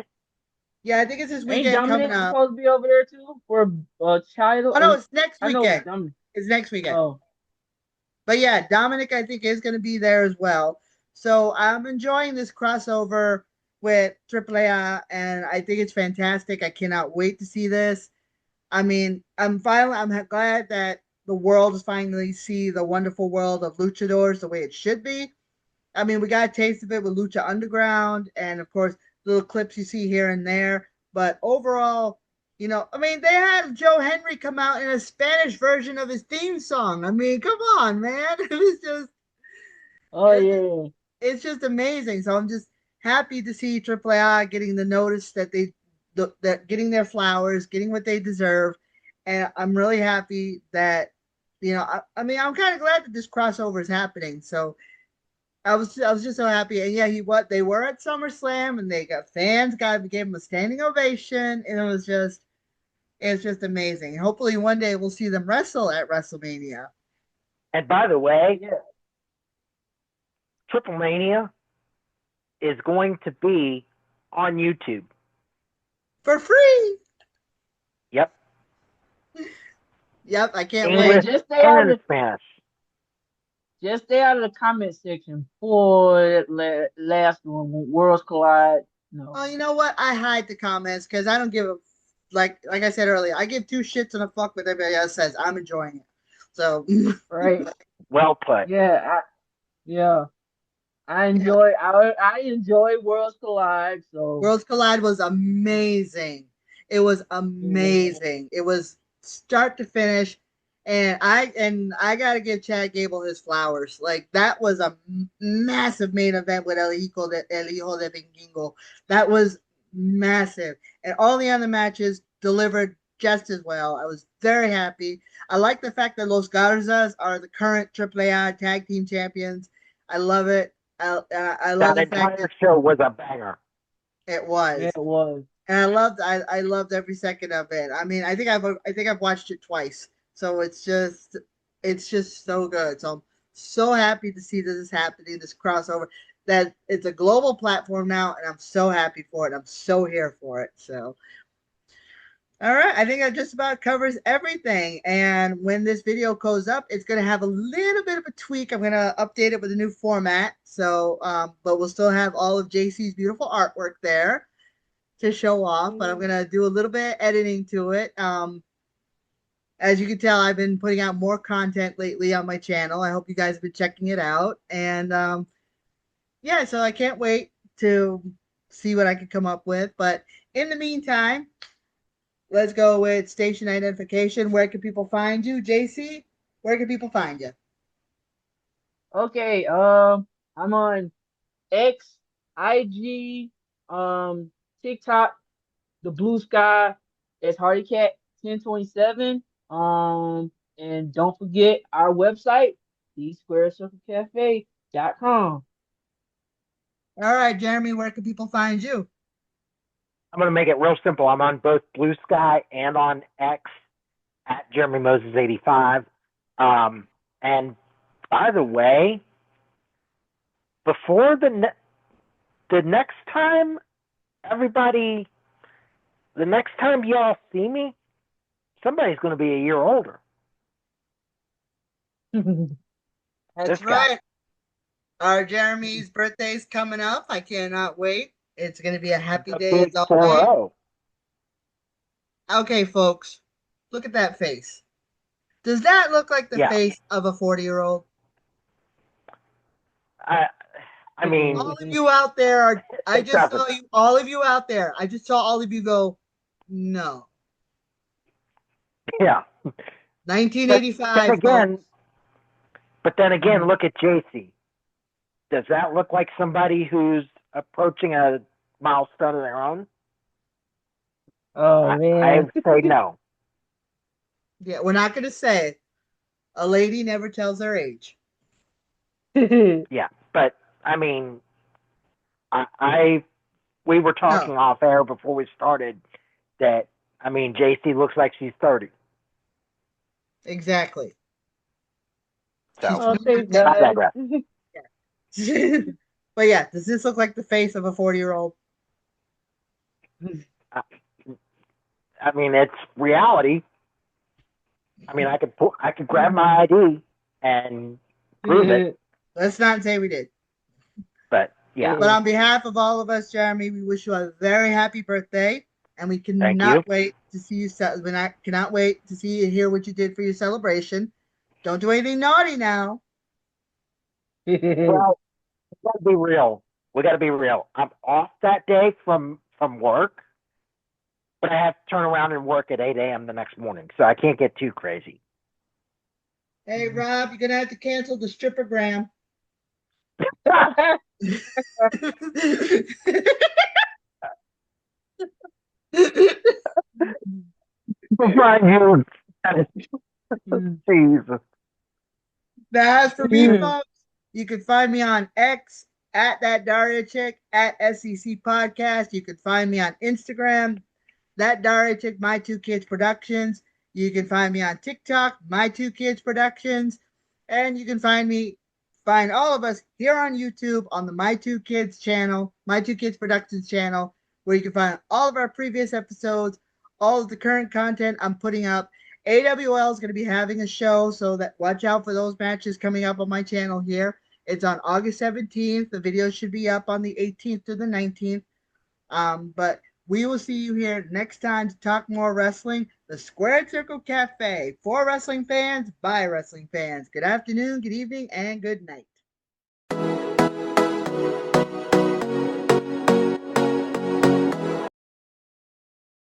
S1: yeah, I think it's this
S3: ain't
S1: weekend coming
S3: Dominic
S1: up.
S3: supposed to be over there too for child?
S1: Oh no, it's next
S3: I know
S1: weekend.
S3: Dominic.
S1: It's next weekend.
S3: Oh,
S1: But yeah, Dominic I think is going to be there as well. So I'm enjoying this crossover with AAA, and I think it's fantastic. I cannot wait to see this. I mean, I'm glad that the world is finally see the wonderful world of luchadors the way it should be. I mean, we got a taste of it with Lucha Underground, and of course, little clips you see here and there. But overall, I mean, they had Joe Henry come out in a Spanish version of his theme song. I mean, come on, man!
S3: oh
S1: It's,
S3: yeah.
S1: it's just amazing. So I'm just happy to see AAA getting the notice that that getting their flowers, getting what they deserve, and I'm really happy that I mean, I'm kind of glad that this crossover is happening. So I was just so happy. And yeah, they were at SummerSlam and they got fans gave him a standing ovation, and it's just amazing. Hopefully one day we'll see them wrestle at WrestleMania
S2: And by the way,
S3: Yeah.
S2: Triple Mania is going to be on YouTube.
S1: for free.
S2: Yep,
S1: Yep, I can't
S3: And
S2: English
S1: wait.
S3: just stay out
S2: and
S3: of
S2: in Spanish.
S3: the comment section for that last one, Worlds Collide. No.
S1: Well, you know what? I hide the comments because I don't give a like I said earlier. I give two shits and a fuck what everybody else says. I'm enjoying it. So
S3: Right?
S2: Well put.
S3: Yeah, yeah.
S1: yeah,
S3: I enjoy Worlds Collide, so
S1: Worlds Collide was amazing. It was
S3: yeah.
S1: amazing. It was start to finish, and I gotta give Chad Gable his flowers. Like that was a massive main event with El Hijo de Vikingo. That was massive, and all the other matches delivered just as well. I was very happy. I like the fact that Los Garzas are the current AAA tag team champions. I love it. I love
S2: That
S1: the fact
S2: entire
S1: that
S2: show was a banger.
S1: it
S3: Yeah,
S1: was.
S3: it was.
S1: And I loved every second of it. I mean, I think I've watched it twice. So it's just so good. So I'm so happy to see this is happening, this crossover. That it's a global platform now, and I'm so happy for it. I'm so here for it. So all right, I think that just about covers everything. And when this video goes up, it's going to have a little bit of a tweak. I'm going to update it with a new format. So, but we'll still have all of JC's beautiful artwork there to show off, but I'm gonna do a little bit of editing to it. As you can tell, I've been putting out more content lately on my channel. I hope you guys have been checking it out, and yeah, so I can't wait to see what I can come up with. But in the meantime, let's go with station identification. Where can people find you, JC? Where can people find you?
S3: Okay, I'm on X, IG, um, TikTok, the Blue Sky. It's HardyCat 1027. And don't forget our website, thesquarecirclecafe.com.
S1: All right, Jeremy, where can people find you?
S2: I'm going to make it real simple. I'm on both Blue Sky and on X at Jeremy Moses 85. And by the way, before the next time everybody, the next time y'all see me, somebody's going to be a year older. This
S1: That's
S2: guy.
S1: right. Our Jeremy's birthday's coming up. I cannot wait. It's going to be a happy
S2: The
S1: day
S2: big
S1: as always.
S2: 4-0.
S1: Okay, folks, look at that face. Does that look like the
S2: Yeah.
S1: face of a 40-year-old?
S2: I, I
S1: All
S2: mean,
S1: of you out there are, I
S2: it
S1: just
S2: doesn't.
S1: saw you, all of you out there, I just saw all of you go, no.
S2: Yeah. But then
S1: 1985,
S2: again,
S1: folks.
S2: look at JC. Does that look like somebody who's approaching a milestone of their own?
S3: Oh
S2: I
S3: man.
S2: say no.
S1: Yeah, we're not going to say it. A lady never tells her age.
S2: Yeah, but I mean, I we were
S1: No,
S2: talking off air before we started that I mean JC looks like she's 30.
S1: exactly. She's
S2: So
S3: Oh,
S1: 29.
S3: thanks,
S2: I
S3: guys.
S2: digress.
S1: But yeah, does this look like the face of a 40-year-old?
S2: I, I mean, it's reality. I mean, I could grab my ID and prove it,
S1: Let's not say we did.
S2: but yeah,
S1: But on behalf of all of us, Jeremy, we wish you a very happy birthday, and we
S2: thank you.
S1: cannot wait to see you. We cannot wait to see and hear what you did for your celebration. Don't do anything naughty now.
S2: Well, we got to be real. We got to be real. I'm off that day from work, but I have to turn around and work at 8 a.m. the next morning, so I can't get too crazy.
S1: Hey, Rob, you're gonna have to cancel the strippergram.
S2: Remind you, Jesus.
S1: That's for me, folks. You can find me on X at that Daria chick at SEC Podcast. You can find me on Instagram, that Daria chick, My Two Kids Productions. You can find me on TikTok, My Two Kids Productions, and you can find all of us here on YouTube on the My Two Kids channel, My Two Kids Productions channel, where you can find all of our previous episodes, all of the current content I'm putting up. AWL is going to be having a show, so that watch out for those matches coming up on my channel here. It's on August 17th. The video should be up on the 18th to the 19th. But we will see you here next time to talk more wrestling. The Squared Circle Cafe for wrestling fans by wrestling fans. Good afternoon, good evening, and good night.